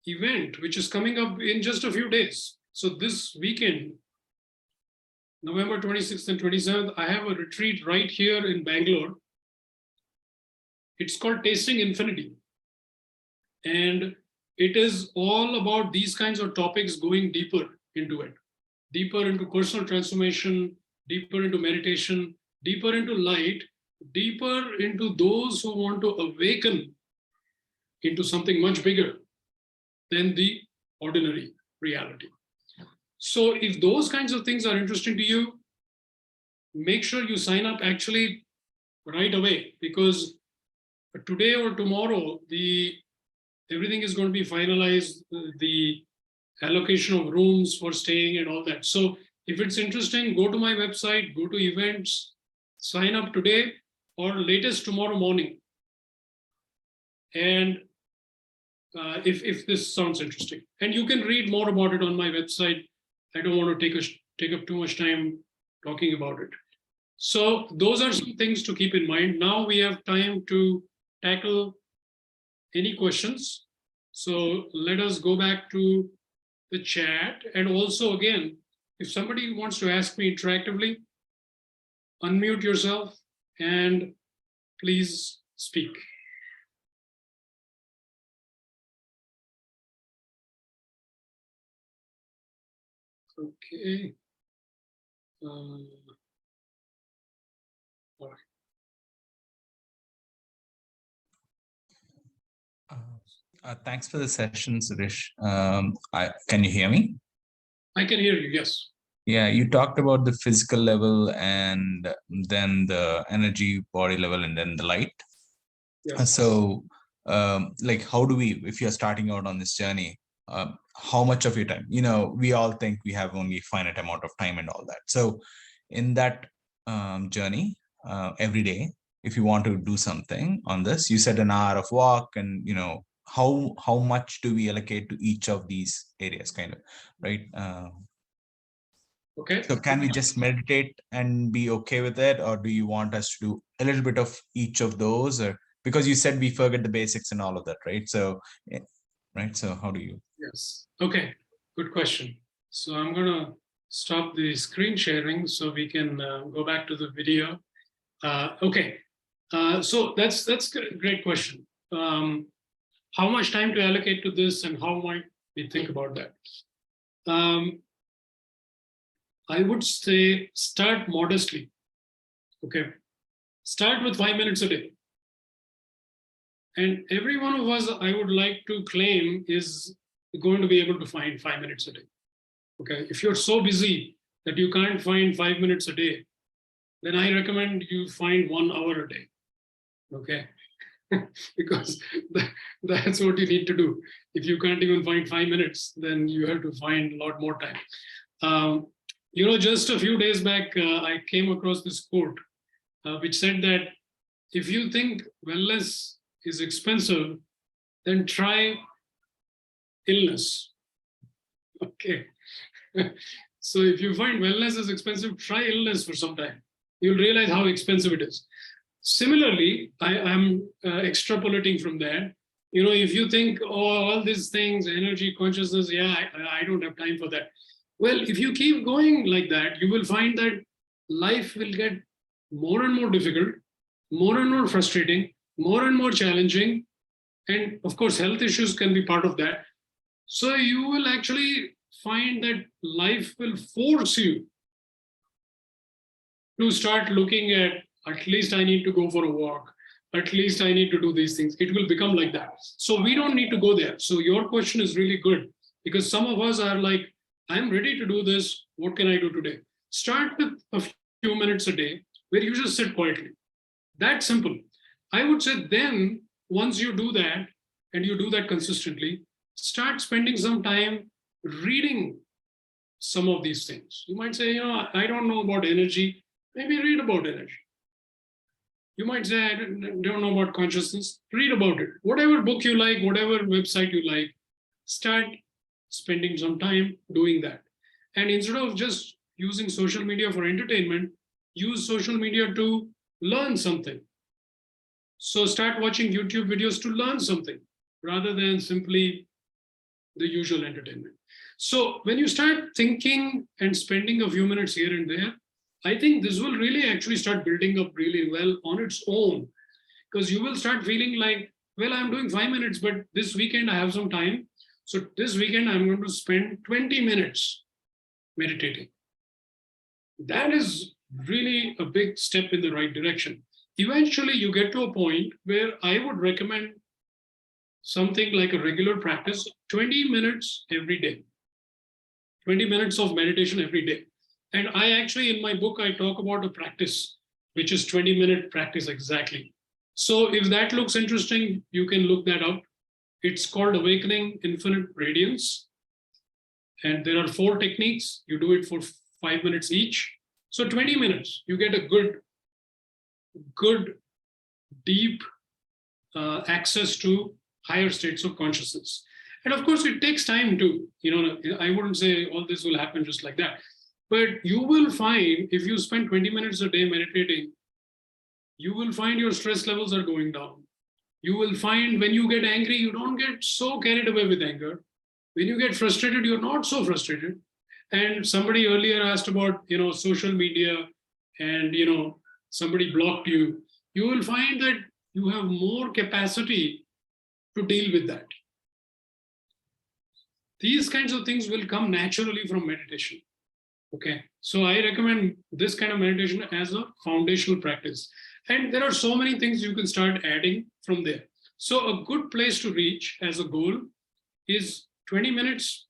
event, which is coming up in just a few days. So this weekend, November 26th and 27th, I have a retreat right here in Bangalore. It's called Tasting Infinity. And it is all about these kinds of topics, going deeper into it, deeper into personal transformation, deeper into meditation, deeper into light, deeper into those who want to awaken into something much bigger than the ordinary reality. So if those kinds of things are interesting to you, make sure you sign up actually right away, because today or tomorrow, everything is going to be finalized, the allocation of rooms for staying and all that. So if it's interesting, go to my website, go to events, sign up today or latest tomorrow morning. And if this sounds interesting, and you can read more about it on my website. I don't want to take up too much time talking about it. So those are some things to keep in mind. Now we have time to tackle any questions. So let us go back to the chat. And also, again, if somebody wants to ask me interactively, unmute yourself and please speak. Okay. All right. Thanks for the session, Suresh. Can you hear me? I can hear you, yes. Yeah, you talked about the physical level and then the energy body level and then the light. Yes. So, like, how do we, if you're starting out on this journey, how much of your time, we all think we have only finite amount of time and all that. So in that journey, every day, if you want to do something on this, you said an hour of walk, and how much do we allocate to each of these areas, kind of, right? Okay. So can we just meditate and be okay with it, or do you want us to do a little bit of each of those? Or because you said we forget the basics and all of that, right? So how do you? Yes. Okay. Good question. So I'm gonna stop the screen sharing so we can go back to the video. Okay. So that's a great question. How much time to allocate to this, and how might we think about that? I would say start modestly. Okay. Start with 5 minutes a day. And every one of us, I would like to claim, is going to be able to find 5 minutes a day. Okay. If you're so busy that you can't find 5 minutes a day, then I recommend you find 1 hour a day. Okay. Because that's what you need to do. If you can't even find 5 minutes, then you have to find a lot more time. Just a few days back, I came across this quote, which said that if you think wellness is expensive, then try illness. Okay. So if you find wellness is expensive, try illness for some time. You'll realize how expensive it is. Similarly, I am extrapolating from that. If you think, all these things, energy, consciousness, I don't have time for that. Well, if you keep going like that, you will find that life will get more and more difficult, more and more frustrating, more and more challenging. And of course, health issues can be part of that. So you will actually find that life will force you to start looking at least I need to go for a walk. At least I need to do these things. It will become like that. So we don't need to go there. So your question is really good, because some of us are like, I'm ready to do this. What can I do today? Start with a few minutes a day where you just sit quietly. That simple. I would say then once you do that, and you do that consistently, start spending some time reading some of these things. You might say, I don't know about energy. Maybe read about energy. You might say, I don't know about consciousness. Read about it. Whatever book you like, whatever website you like, start spending some time doing that. And instead of just using social media for entertainment, use social media to learn something. So start watching YouTube videos to learn something rather than simply the usual entertainment. So when you start thinking and spending a few minutes here and there, I think this will really actually start building up really well on its own, because you will start feeling like, well, I'm doing 5 minutes, but this weekend I have some time. So this weekend I'm going to spend 20 minutes meditating. That is really a big step in the right direction. eventually you get to a point where I would recommend something like a regular practice, 20 minutes every day, 20 minutes of meditation every day. And I actually, in my book, I talk about a practice, which is 20-minute practice exactly. So if that looks interesting, you can look that up. It's called Awakening Infinite Radiance. And there are 4 techniques. You do it for 5 minutes each. So 20 minutes, you get a good, deep access to higher states of consciousness. And of course, it takes time too. I wouldn't say all this will happen just like that. But you will find, if you spend 20 minutes a day meditating, you will find your stress levels are going down. You will find when you get angry, you don't get so carried away with anger. When you get frustrated, you're not so frustrated. And somebody earlier asked about, social media and, somebody blocked you. You will find that you have more capacity to deal with that. These kinds of things will come naturally from meditation. Okay, so I recommend this kind of meditation as a foundational practice. And there are so many things you can start adding from there. So a good place to reach as a goal is 20 minutes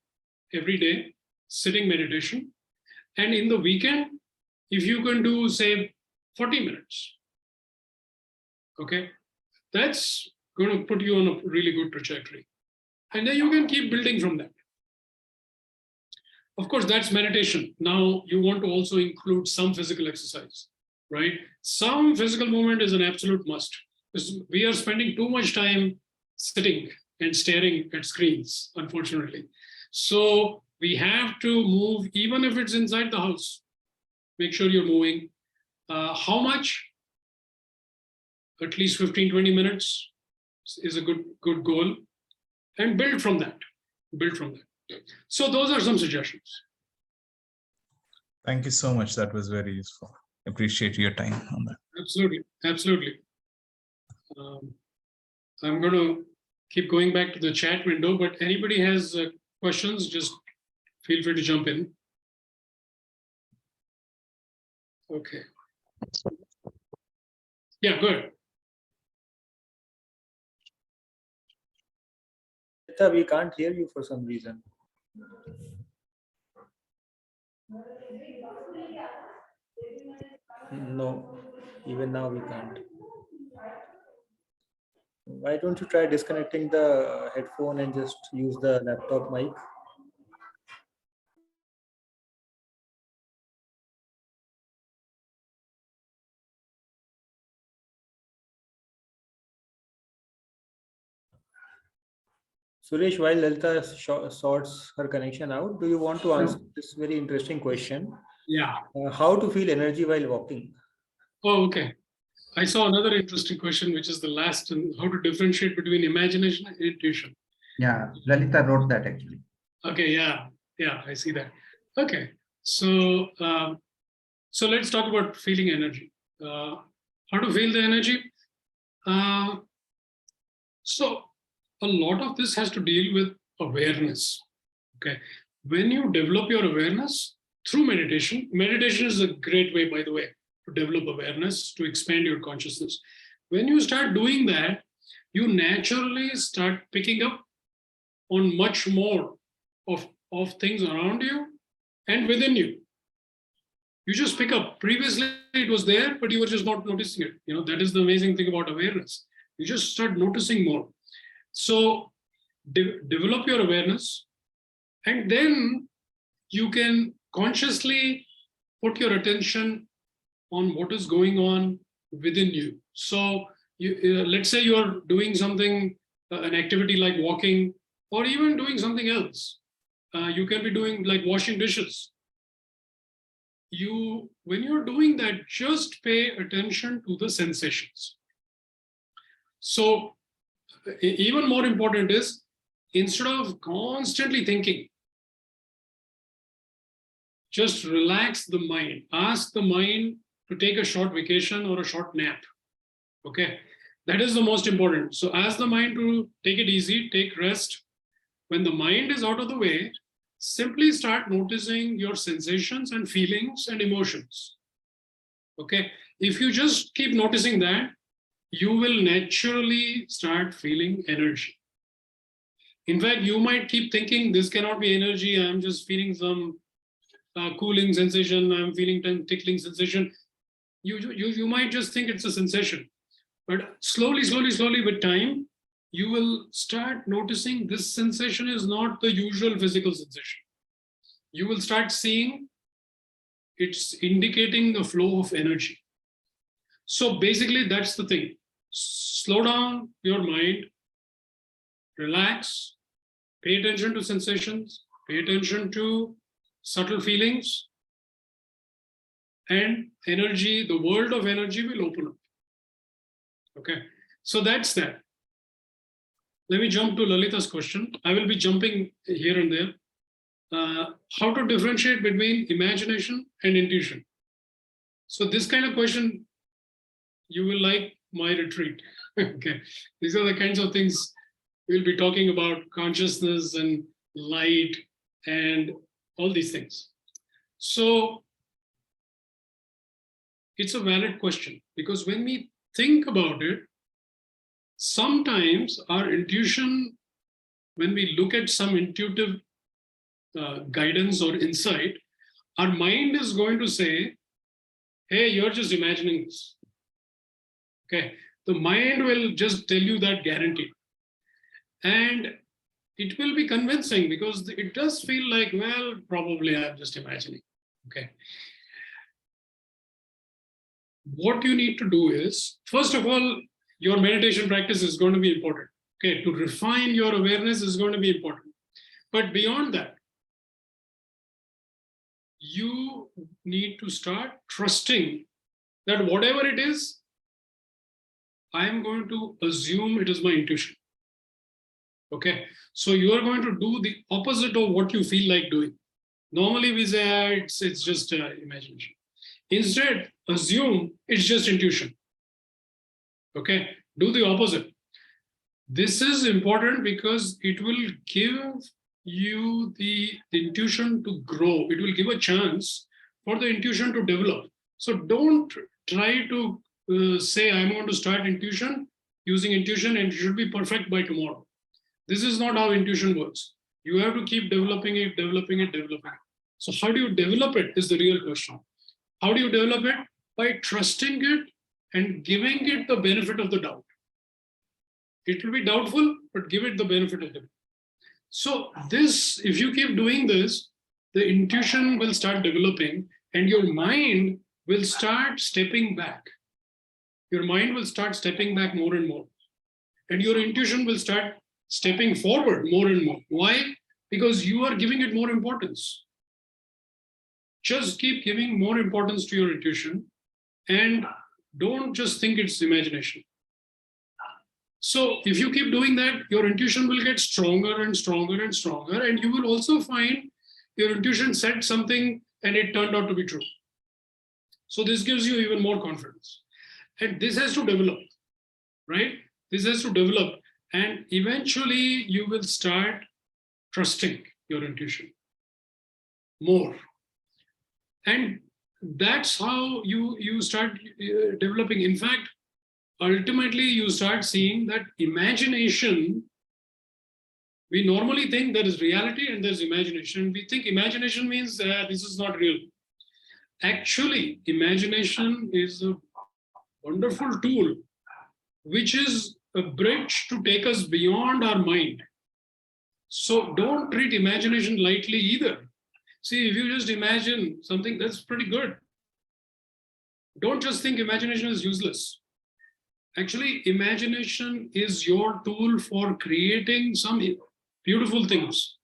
every day, sitting meditation. And in the weekend, if you can do, say, 40 minutes, okay, that's going to put you on a really good trajectory. And then you can keep building from that. Of course, that's meditation. Now, you want to also include some physical exercise, right? Some physical movement is an absolute must. Because we are spending too much time sitting and staring at screens, unfortunately. So we have to move, even if it's inside the house. Make sure you're moving. How much? At least 15, 20 minutes is a good goal. And build from that. Build from that. So those are some suggestions. Thank you so much. That was very useful. Appreciate your time on that. Absolutely. Absolutely. I'm going to keep going back to the chat window, but anybody has questions, just feel free to jump in. Okay. Yeah, good. We can't hear you for some reason. No, even now we can't. Why don't you try disconnecting the headphone and just use the laptop mic? Suresh, while Lalita sorts her connection out, do you want to answer this very interesting question? Yeah. How to feel energy while walking? Oh, okay. I saw another interesting question, which is the last, and how to differentiate between imagination and intuition. Yeah, Lalita wrote that actually. Okay, yeah, I see that. Okay, so so let's talk about feeling energy. How to feel the energy? So a lot of this has to deal with awareness. Okay, when you develop your awareness through meditation, meditation is a great way, by the way, to develop awareness, to expand your consciousness. When you start doing that, you naturally start picking up on much more of things around you and within you. You just pick up. Previously, it was there, but you were just not noticing it. That is the amazing thing about awareness. You just start noticing more. So develop your awareness, and then you can consciously put your attention on what is going on within you. So let's say you're doing something, an activity like walking, or even doing something else. You can be doing like washing dishes. When you're doing that, just pay attention to the sensations. So even more important is, instead of constantly thinking, just relax the mind. Ask the mind to take a short vacation or a short nap. Okay, that is the most important. So ask the mind to take it easy, take rest. When the mind is out of the way, simply start noticing your sensations and feelings and emotions. Okay, If you just keep noticing that, you will naturally start feeling energy. In fact, you might keep thinking this cannot be energy. I'm just feeling some cooling sensation. I'm feeling tickling sensation. You might just think it's a sensation. But slowly with time, you will start noticing this sensation is not the usual physical sensation. You will start seeing it's indicating the flow of energy. So basically, that's the thing. Slow down your mind, relax, pay attention to sensations, pay attention to subtle feelings, and energy, the world of energy will open up. Okay, so that's that. Let me jump to Lalita's question. I will be jumping here and there. How to differentiate between imagination and intuition? So this kind of question, you will like my retreat. Okay, these are the kinds of things we'll be talking about: consciousness and light and all these things. So it's a valid question, because when we think about it, sometimes our intuition, when we look at some intuitive guidance or insight, our mind is going to say, hey, you're just imagining this. Okay, the mind will just tell you that guaranteed. And it will be convincing, because it does feel like, well, probably I'm just imagining. Okay. What you need to do is, first of all, your meditation practice is going to be important. Okay, to refine your awareness is going to be important. But beyond that, you need to start trusting that whatever it is, I am going to assume it is my intuition. Okay, so you are going to do the opposite of what you feel like doing. Normally we say it's just imagination. Instead, assume it's just intuition. Okay, do the opposite. This is important because it will give you the intuition to grow. It will give a chance for the intuition to develop. So don't try to say, I'm going to start using intuition and it should be perfect by tomorrow. This is not how intuition works. You have to keep developing it. So how do you develop it is the real question. How do you develop it? By trusting it and giving it the benefit of the doubt. It will be doubtful, but give it the benefit of the doubt. So this, if you keep doing this, the intuition will start developing and your mind will start stepping back. Your mind will start stepping back more and more. And your intuition will start stepping forward more and more. Why? Because you are giving it more importance. Just keep giving more importance to your intuition and don't just think it's imagination. So if you keep doing that, your intuition will get stronger and stronger and stronger, and you will also find your intuition said something and it turned out to be true. So this gives you even more confidence. And this has to develop, right? This has to develop. And eventually you will start trusting your intuition more. And that's how you start developing. In fact, ultimately you start seeing that imagination, we normally think there is reality and there's imagination. We think imagination means this is not real. Actually, imagination is a wonderful tool, which is a bridge to take us beyond our mind. So don't treat imagination lightly either. See, if you just imagine something, that's pretty good. Don't just think imagination is useless. Actually, imagination is your tool for creating some beautiful things.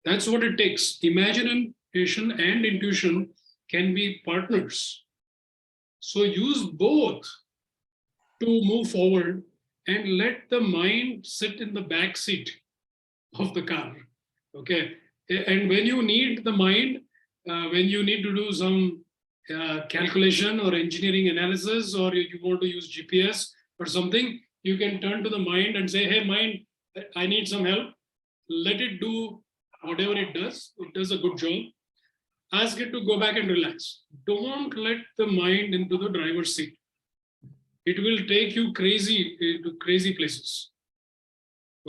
That's what it takes. Imagination and intuition can be partners. So use both to move forward and let the mind sit in the back seat of the car. Okay. And when you need the mind, when you need to do some calculation or engineering analysis, or you want to use GPS or something, you can turn to the mind and say, hey, mind, I need some help. Let it do whatever it does. It does a good job. ask it to go back and relax. Don't let the mind into the driver's seat. It will take you crazy into crazy places.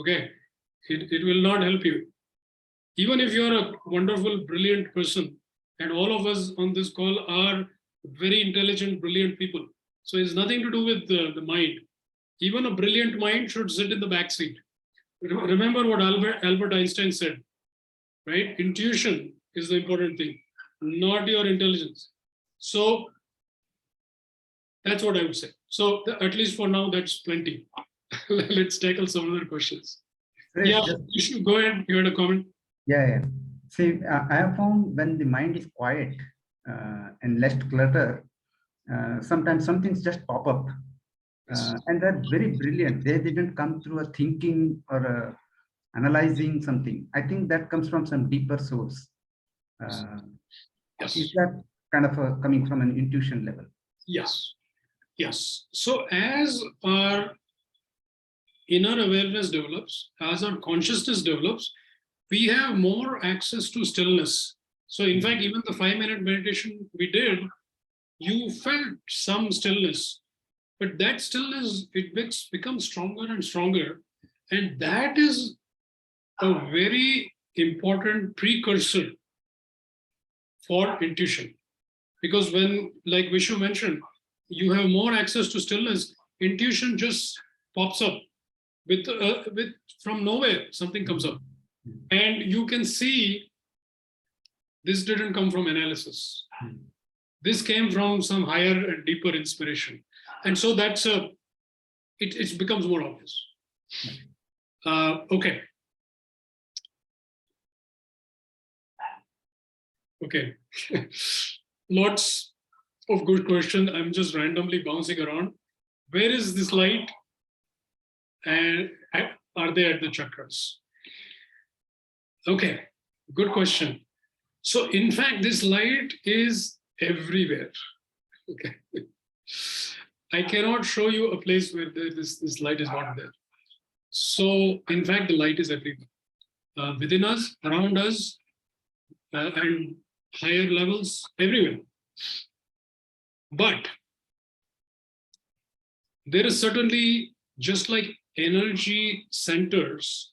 Okay, it will not help you. Even if you're a wonderful, brilliant person, and all of us on this call are very intelligent, brilliant people. So it's nothing to do with the mind. Even a brilliant mind should sit in the back seat. Remember what Albert Einstein said, right? Intuition is the important thing, not your intelligence. So that's what I would say. So at least for now, that's plenty. Let's tackle some other questions. Suresh, Yeah, just- you should go ahead. You had a comment? yeah. See, I have found when the mind is quiet and less clutter, sometimes some things just pop up. And they're very brilliant. They didn't come through a thinking or analyzing something. I think that comes from some deeper source. Yes. Is that kind of coming from an intuition level? Yes. Yes. So as our inner awareness develops, as our consciousness develops, we have more access to stillness. So in fact, even the 5-minute meditation we did, you felt some stillness, but that stillness, it becomes stronger and stronger. And that is a very important precursor for intuition. Because when, like Vishu mentioned, you have more access to stillness, intuition just pops up with from nowhere, something comes up. And you can see this didn't come from analysis. This came from some higher and deeper inspiration. And so that's it becomes more obvious. Okay. Okay. Lots of good questions. I'm just randomly bouncing around. Where is this light? And are they at the chakras? Okay, good question. So in fact, this light is everywhere. Okay. I cannot show you a place where this light is not there. So in fact, the light is everywhere. Within us, around us, and higher levels, everywhere. But there is certainly, just like energy centers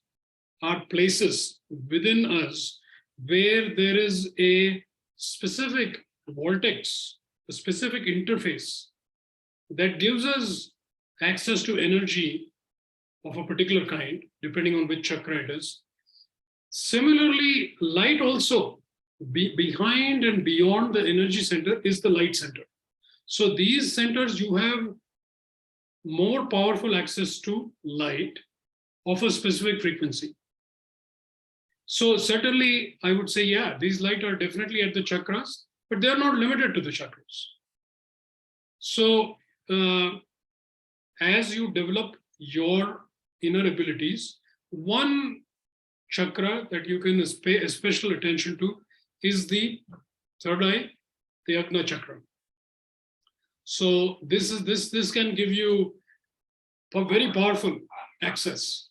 are places within us where there is a specific vortex, a specific interface that gives us access to energy of a particular kind, depending on which chakra it is. Similarly, light also, behind and beyond the energy center is the light center. So these centers, you have more powerful access to light of a specific frequency. So certainly, I would say, yeah, these light are definitely at the chakras, but they're not limited to the chakras. So as you develop your inner abilities, one chakra that you can pay special attention to is the third eye, the Agna chakra. So this can give you a very powerful access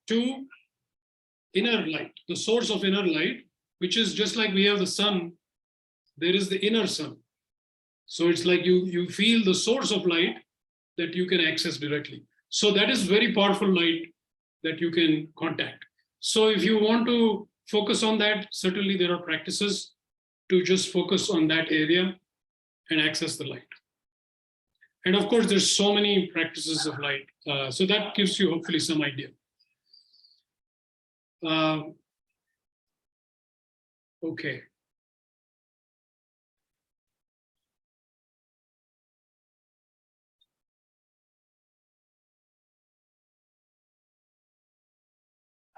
to inner light, the source of inner light, which is just like we have the sun, there is the inner sun. So it's like you feel the source of light that you can access directly. So that is very powerful light that you can contact. So if you want to focus on that, certainly there are practices to just focus on that area and access the light. And of course, there's so many practices of light. So that gives you hopefully some idea. Okay.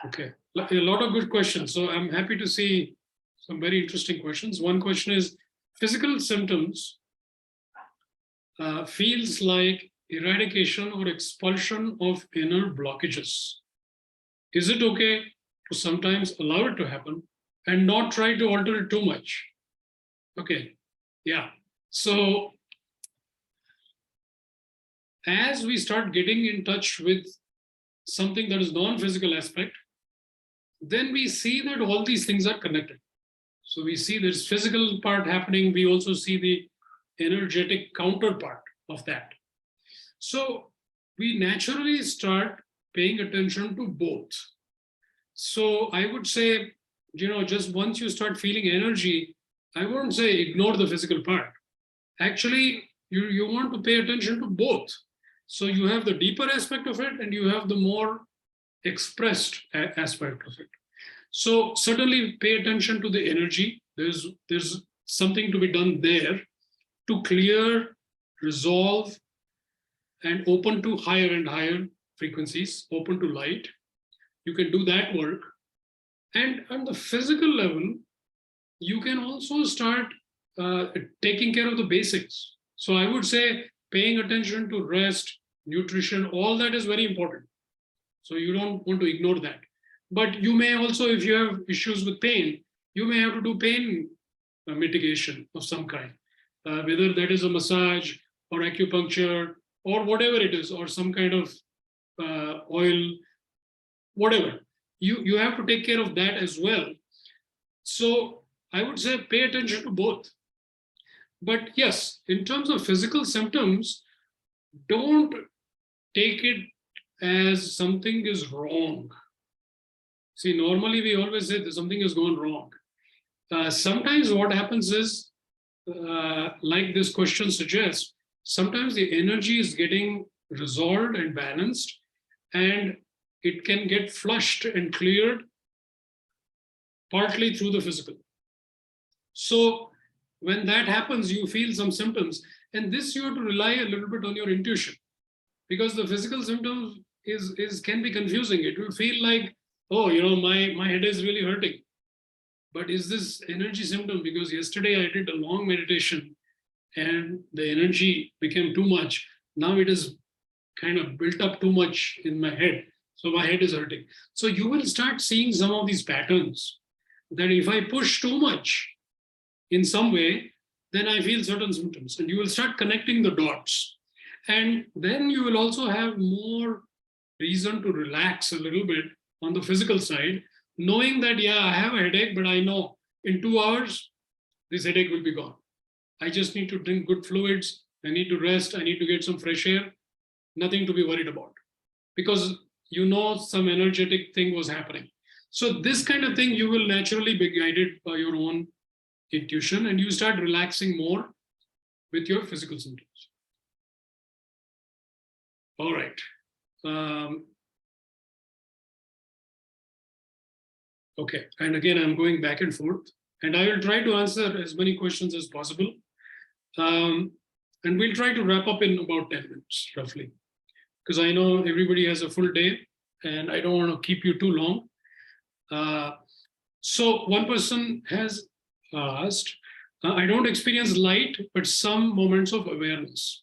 Okay, a lot of good questions. So I'm happy to see some very interesting questions. One question is, physical symptoms feels like eradication or expulsion of inner blockages. Is it okay to sometimes allow it to happen and not try to alter it too much? Okay, yeah. So as we start getting in touch with something that is non-physical aspect, then we see that all these things are connected. So we see there's physical part happening. We also see the energetic counterpart of that. So we naturally start paying attention to both. So I would say, just once you start feeling energy, I wouldn't say ignore the physical part. Actually, you want to pay attention to both. So you have the deeper aspect of it and you have the more expressed aspect of it. So certainly pay attention to the energy. There's something to be done there to clear, resolve, and open to higher and higher frequencies, open to light. You can do that work. And on the physical level, you can also start taking care of the basics. So I would say paying attention to rest, nutrition, all that is very important. So you don't want to ignore that. But you may also, if you have issues with pain, you may have to do pain mitigation of some kind, whether that is a massage or acupuncture or whatever it is, or some kind of oil, whatever. You have to take care of that as well. So I would say pay attention to both. But yes, in terms of physical symptoms, don't take it as something is wrong. See, normally we always say that something has gone wrong. Sometimes what happens is, like this question suggests, sometimes the energy is getting resolved and balanced, and it can get flushed and cleared partly through the physical. So when that happens, you feel some symptoms, and this you have to rely a little bit on your intuition, because the physical symptoms can be confusing. It will feel like, oh, my head is really hurting. But is this energy symptom? Because yesterday I did a long meditation and the energy became too much. Now it is kind of built up too much in my head. So my head is hurting. So you will start seeing some of these patterns that if I push too much in some way, then I feel certain symptoms, and you will start connecting the dots. And then you will also have more reason to relax a little bit on the physical side, knowing that, yeah, I have a headache, but I know in 2 hours, this headache will be gone. I just need to drink good fluids. I need to rest. I need to get some fresh air. Nothing to be worried about, because some energetic thing was happening. So this kind of thing, you will naturally be guided by your own intuition, and you start relaxing more with your physical symptoms. All right. Okay, and again, I'm going back and forth, and I will try to answer as many questions as possible. And we'll try to wrap up in about 10 minutes, roughly, because I know everybody has a full day, and I don't want to keep you too long. So one person has asked, I don't experience light, but some moments of awareness.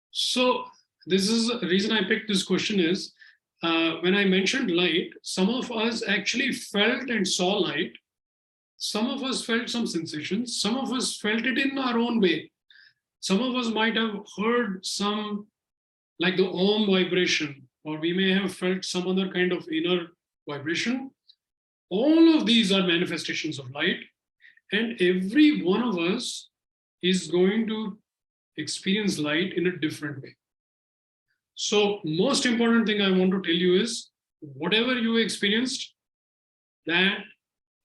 So this is the reason I picked this question is, when I mentioned light, some of us actually felt and saw light. Some of us felt some sensations. Some of us felt it in our own way. Some of us might have heard some, like the Om vibration, or we may have felt some other kind of inner vibration. All of these are manifestations of light, and every one of us is going to experience light in a different way. So most important thing I want to tell you is, whatever you experienced, that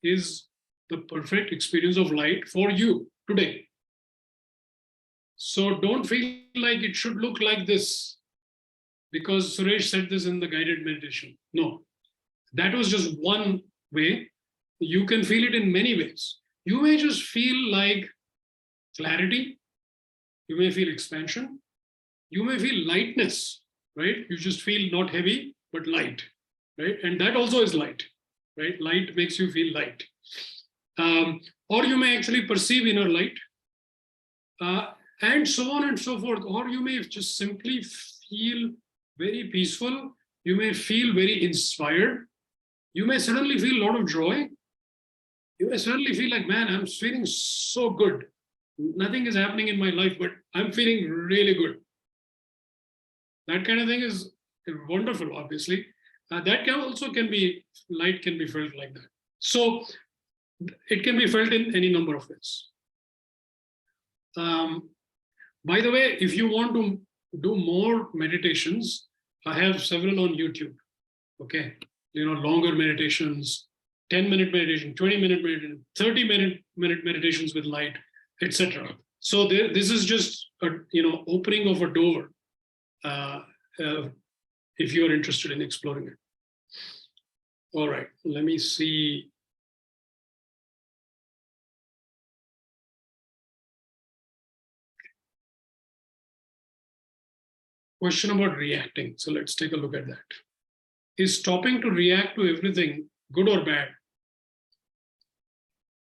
is the perfect experience of light for you today. So don't feel like it should look like this because Suresh said this in the guided meditation. No, that was just one way. You can feel it in many ways. You may just feel like clarity. You may feel expansion. You may feel lightness, right? You just feel not heavy, but light, right? And that also is light, right? Light makes you feel light. Or you may actually perceive inner light, and so on and so forth. Or you may just simply feel very peaceful. You may feel very inspired. You may suddenly feel a lot of joy. You may suddenly feel like, man, I'm feeling so good. Nothing is happening in my life, but I'm feeling really good. That kind of thing is wonderful, obviously. That can be, light can be felt like that. So it can be felt in any number of ways. By the way, if you want to do more meditations, I have several on YouTube. Okay, longer meditations, 10-minute meditation, 20-minute meditation, 30-minute meditations with light, etc. So this is just a opening of a door if you are interested in exploring it. All right, let me see. Question about reacting. So let's take a look at that. Is stopping to react to everything, good or bad,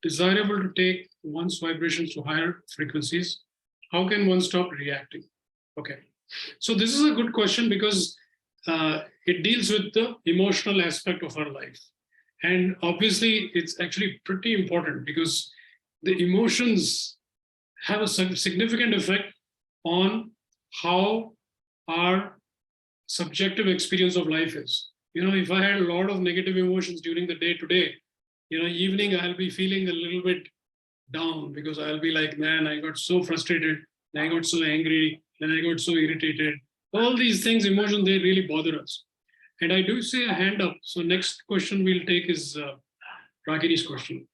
desirable to take one's vibrations to higher frequencies? How can one stop reacting? Okay, so this is a good question because it deals with the emotional aspect of our life. And obviously, it's actually pretty important because the emotions have a significant effect on how our subjective experience of life is. If I had a lot of negative emotions during the day today, evening I'll be feeling a little bit down because I'll be like, man, I got so frustrated, and I got so angry, and I got so irritated. All these things, emotions, they really bother us. And I do see a hand up. So next question we'll take is Ragini's question.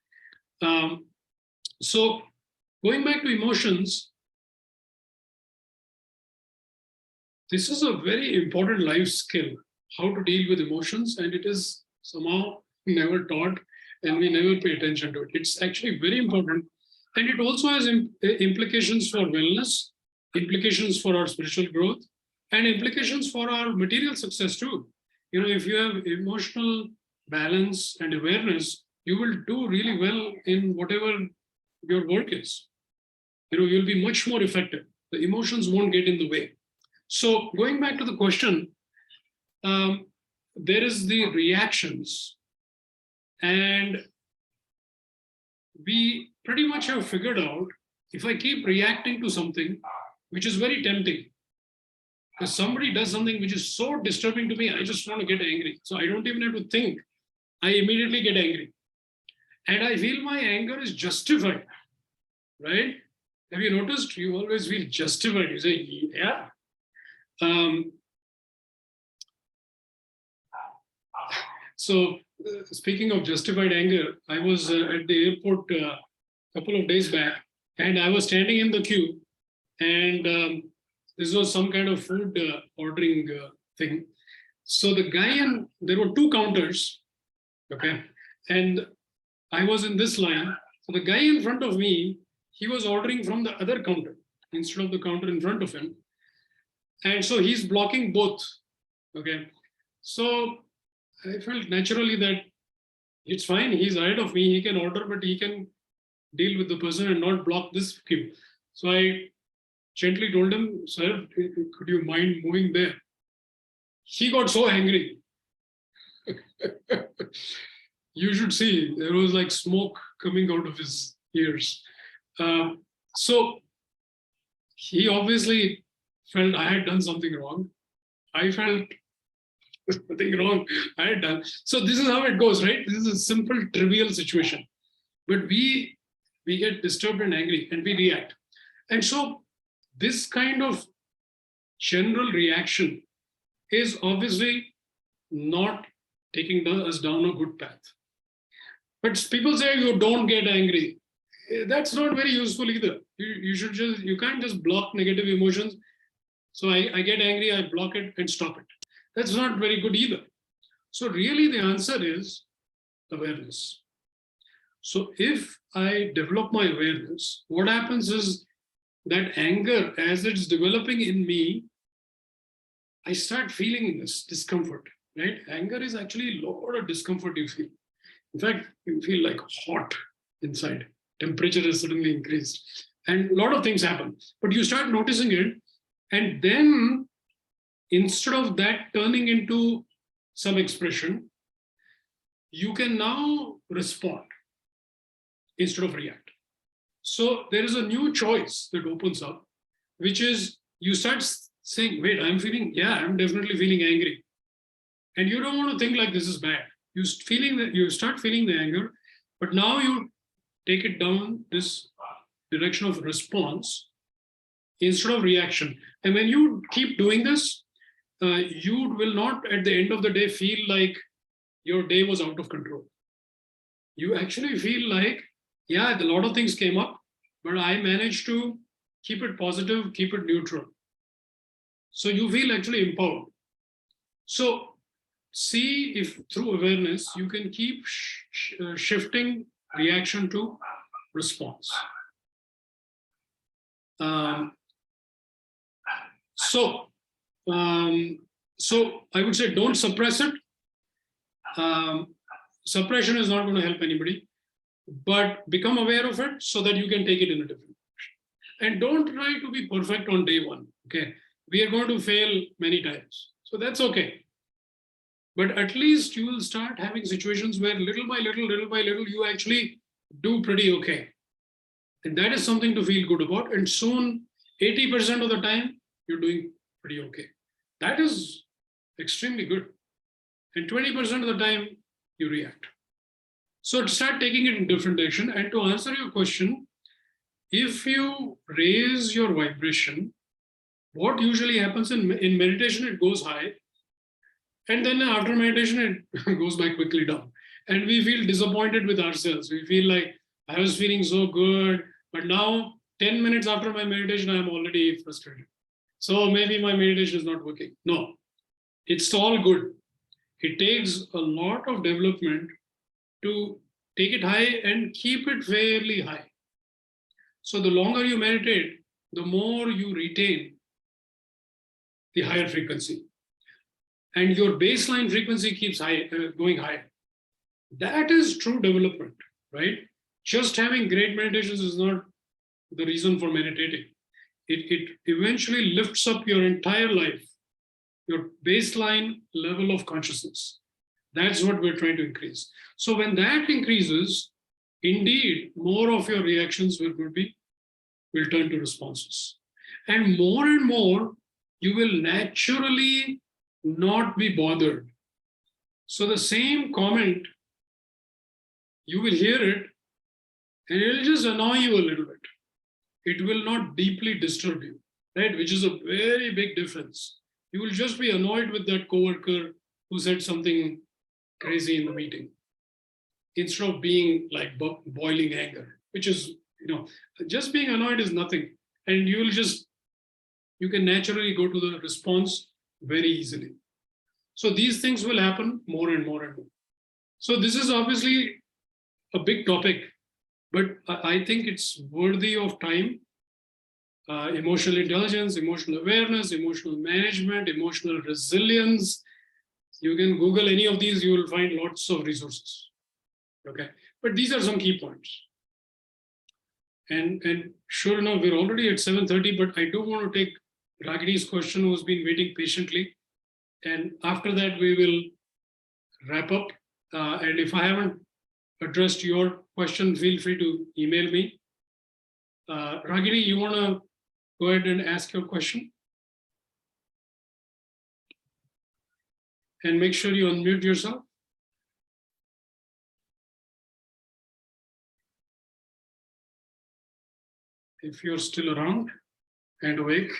So going back to emotions, this is a very important life skill, how to deal with emotions, and it is somehow never taught and we never pay attention to it. It's actually very important, and it also has implications for wellness, implications for our spiritual growth, and implications for our material success too. If you have emotional balance and awareness, you will do really well in whatever your work is. You'll be much more effective. The emotions won't get in the way. So going back to the question, there is the reactions, and we pretty much have figured out, if I keep reacting to something, which is very tempting, if somebody does something which is so disturbing to me, I just want to get angry. So I don't even have to think. I immediately get angry. And I feel my anger is justified, right? Have you noticed? You always feel justified. You say, yeah. So speaking of justified anger, I was at the airport a couple of days back, and I was standing in the queue, and this was some kind of food ordering thing. So the guy, and there were two counters, okay, and I was in this line. So the guy in front of me, he was ordering from the other counter instead of the counter in front of him. And so he's blocking both, okay. So I felt naturally that it's fine, he's ahead of me, he can order, but he can deal with the person and not block this queue. So I gently told him, sir, could you mind moving there? He got so angry. You should see, there was like smoke coming out of his ears. So he obviously felt I had done something wrong. I felt nothing wrong I had done. So this is how it goes, right? This is a simple, trivial situation. But we get disturbed and angry and we react. And so this kind of general reaction is obviously not taking us down a good path. But people say you don't get angry. That's not very useful either. You can't just block negative emotions. So I get angry, I block it and stop it. That's not very good either. So really the answer is awareness. So if I develop my awareness, what happens is that anger, as it's developing in me, I start feeling this discomfort, right? Anger is actually a lot of discomfort you feel. In fact, you feel like hot inside. Temperature has suddenly increased. And a lot of things happen. But you start noticing it. And then instead of that turning into some expression, you can now respond instead of react. So there is a new choice that opens up, which is you start saying, wait, I'm definitely feeling angry. And you don't want to think like this is bad. You start feeling the anger, but now you take it down this direction of response instead of reaction. And when you keep doing this, you will not at the end of the day feel like your day was out of control. You actually feel like, yeah, a lot of things came up, but I managed to keep it positive, keep it neutral. So you feel actually empowered. So see if through awareness, you can keep shifting reaction to response. So I would say don't suppress it. Suppression is not going to help anybody, but become aware of it so that you can take it in a different direction. And don't try to be perfect on day one. Okay, we are going to fail many times, so that's okay. But at least you will start having situations where little by little, you actually do pretty okay. And that is something to feel good about. And soon, 80% of the time, you're doing pretty okay. That is extremely good. And 20% of the time, you react. So start taking it in different direction. And to answer your question, if you raise your vibration, what usually happens in meditation, it goes high. And then after meditation, it goes back quickly down. And we feel disappointed with ourselves. We feel like, I was feeling so good, but now 10 minutes after my meditation, I'm already frustrated. So maybe my meditation is not working. No, it's all good. It takes a lot of development to take it high and keep it fairly high. So the longer you meditate, the more you retain the higher frequency. And your baseline frequency keeps going higher. That is true development, right? Just having great meditations is not the reason for meditating. It eventually lifts up your entire life, your baseline level of consciousness. That's what we're trying to increase. So when that increases, indeed, more of your reactions will turn to responses. And more, you will naturally not be bothered. So the same comment, you will hear it, and it'll just annoy you a little bit. It will not deeply disturb you, right? Which is a very big difference. You will just be annoyed with that coworker who said something crazy in the meeting, instead of being like boiling anger, which is, just being annoyed is nothing. And you can naturally go to the response very easily. So these things will happen more and more and more. So this is obviously a big topic, but I think it's worthy of time. Emotional intelligence, emotional awareness, emotional management, emotional resilience. You can Google any of these, you will find lots of resources. Okay, but these are some key points. And sure enough, we're already at 7:30, but I do want to take Ragini's question, who's been waiting patiently. And after that, we will wrap up. And if I haven't addressed your question, feel free to email me. Ragini, you want to go ahead and ask your question? And make sure you unmute yourself. If you're still around and awake.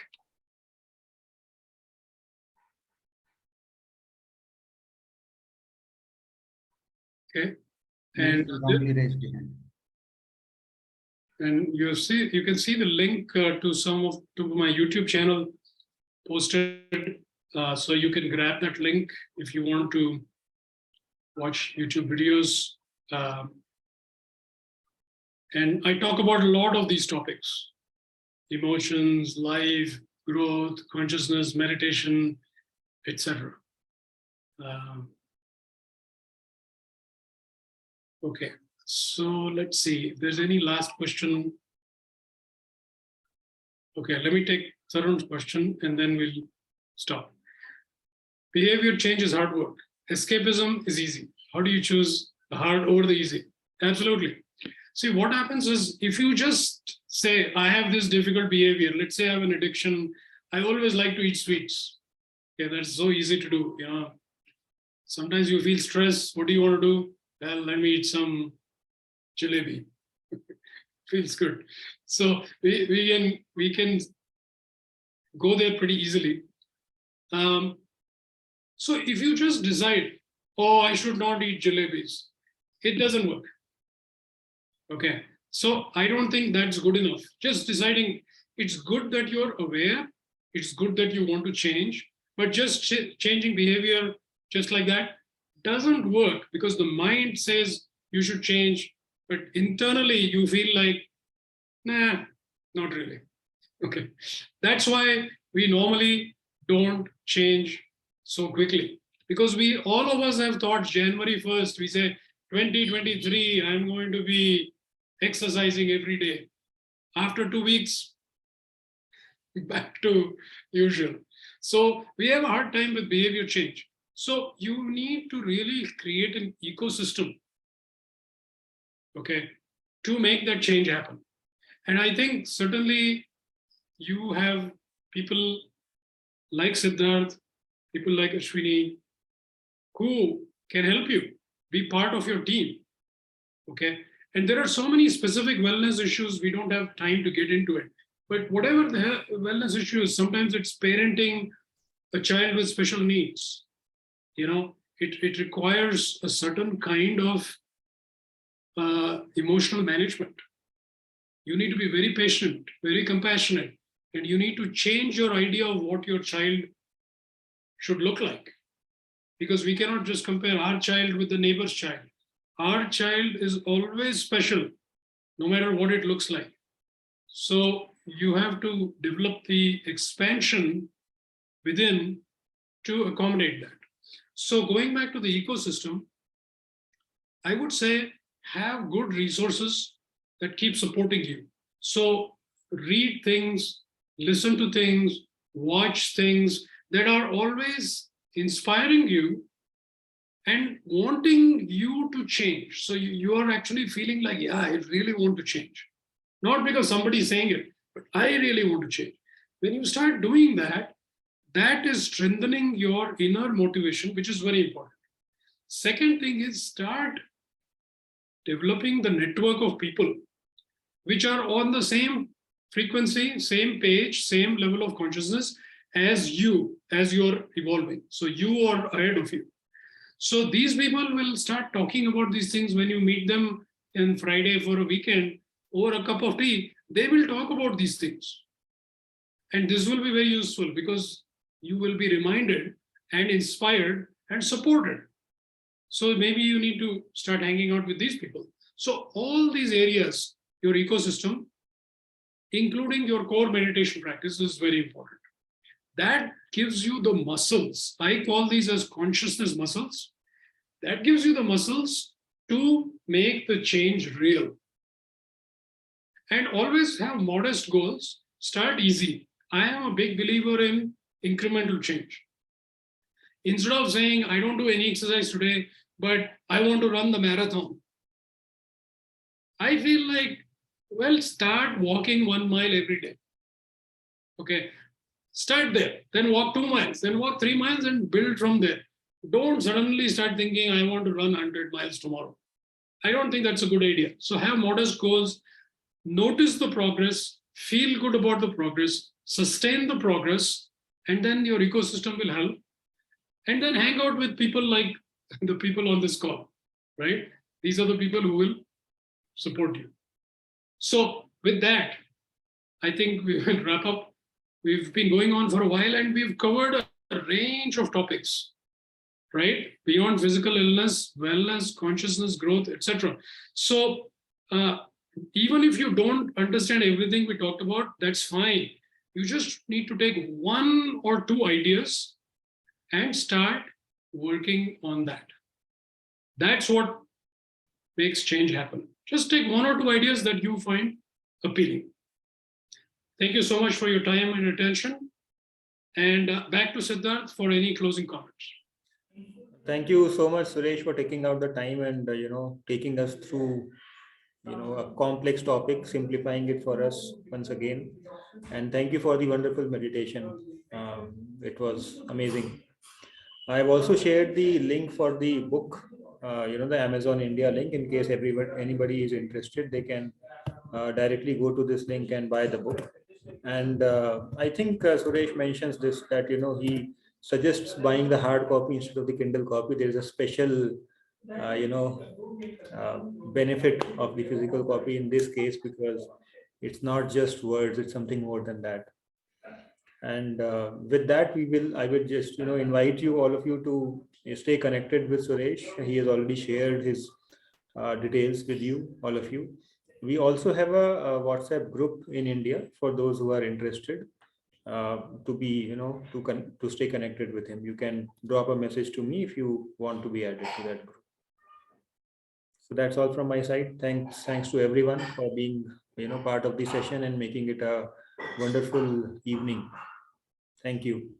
Okay. And you can see the link to my YouTube channel posted. So you can grab that link if you want to watch YouTube videos. And I talk about a lot of these topics: emotions, life, growth, consciousness, meditation, etc. Okay, so let's see if there's any last question. Okay, let me take Tarun's question and then we'll stop. Behavior change is hard work. Escapism is easy. How do you choose the hard over the easy? Absolutely. See, what happens is if you just say, I have this difficult behavior, let's say I have an addiction, I always like to eat sweets. Okay, that's so easy to do. Sometimes you feel stressed. What do you want to do? Well, let me eat some jalebi. Feels good. So we can go there pretty easily. So if you just decide, oh, I should not eat jalebis, it doesn't work. Okay. So I don't think that's good enough. Just deciding, it's good that you're aware, it's good that you want to change, but just changing behavior just like that doesn't work, because the mind says you should change, but internally you feel like, nah, not really. Okay. That's why we normally don't change so quickly, because all of us have thought January 1st, we say 2023, I'm going to be exercising every day. After 2 weeks, back to usual. So we have a hard time with behavior change. So you need to really create an ecosystem, okay, to make that change happen. And I think certainly you have people like Siddharth, people like Ashwini, who can help you be part of your team. Okay. And there are so many specific wellness issues, we don't have time to get into it. But whatever the wellness issues, sometimes it's parenting a child with special needs. You know, it requires a certain kind of emotional management. You need to be very patient, very compassionate, and you need to change your idea of what your child should look like. Because we cannot just compare our child with the neighbor's child. Our child is always special, no matter what it looks like. So you have to develop the expansion within to accommodate that. So going back to the ecosystem, I would say have good resources that keep supporting you. So read things, listen to things, watch things that are always inspiring you and wanting you to change. So you are actually feeling like, yeah, I really want to change. Not because somebody is saying it, but I really want to change. When you start doing that, that is strengthening your inner motivation, which is very important. Second thing is start developing the network of people which are on the same frequency, same page, same level of consciousness as you, as you're evolving. So you are ahead of you. So these people will start talking about these things when you meet them on Friday for a weekend over a cup of tea. They will talk about these things. And this will be very useful because you will be reminded and inspired and supported. So maybe you need to start hanging out with these people. So all these areas, your ecosystem, including your core meditation practice, is very important. That gives you the muscles. I call these as consciousness muscles. That gives you the muscles to make the change real. And always have modest goals. Start easy. I am a big believer in incremental change. Instead of saying, I don't do any exercise today, but I want to run the marathon, I feel like, well, start walking 1 mile every day. Okay, start there, then walk 2 miles, then walk 3 miles and build from there. Don't suddenly start thinking, I want to run 100 miles tomorrow. I don't think that's a good idea. So have modest goals, notice the progress, feel good about the progress, sustain the progress, and then your ecosystem will help. And then hang out with people like the people on this call, right? These are the people who will support you. So with that, I think we will wrap up. We've been going on for a while and we've covered a range of topics, right? Beyond physical illness, wellness, consciousness, growth, etc. So even if you don't understand everything we talked about, that's fine. You just need to take 1 or 2 ideas and start working on that. That's what makes change happen. Just take 1 or 2 ideas that you find appealing. Thank you so much for your time and attention. And back to Siddharth for any closing comments. Thank you so much, Suresh, for taking out the time and taking us through a complex topic, simplifying it for us once again. And thank you for the wonderful meditation. It was amazing. I've also shared the link for the book the Amazon India link in case anybody is interested. They can directly go to this link and buy the book. And I think Suresh mentions this, that he suggests buying the hard copy instead of the Kindle copy. There is a special uh, you know uh, benefit of the physical copy in this case, because it's not just words, it's something more than that. And with that, I will just invite you, all of you, to stay connected with Suresh. He has already shared his details with you, all of you. We also have a WhatsApp group in India for those who are interested to be to stay connected with him. You can drop a message to me if you want to be added to that group. So that's all from my side. Thanks to everyone for being part of the session and making it a wonderful evening. Thank you.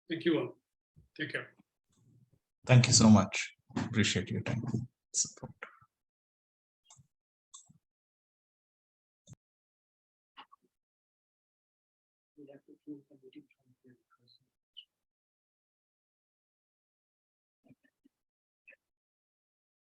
Thank you all. Take care. Thank you so much. Appreciate your time. Support. We have to choose the meeting from here.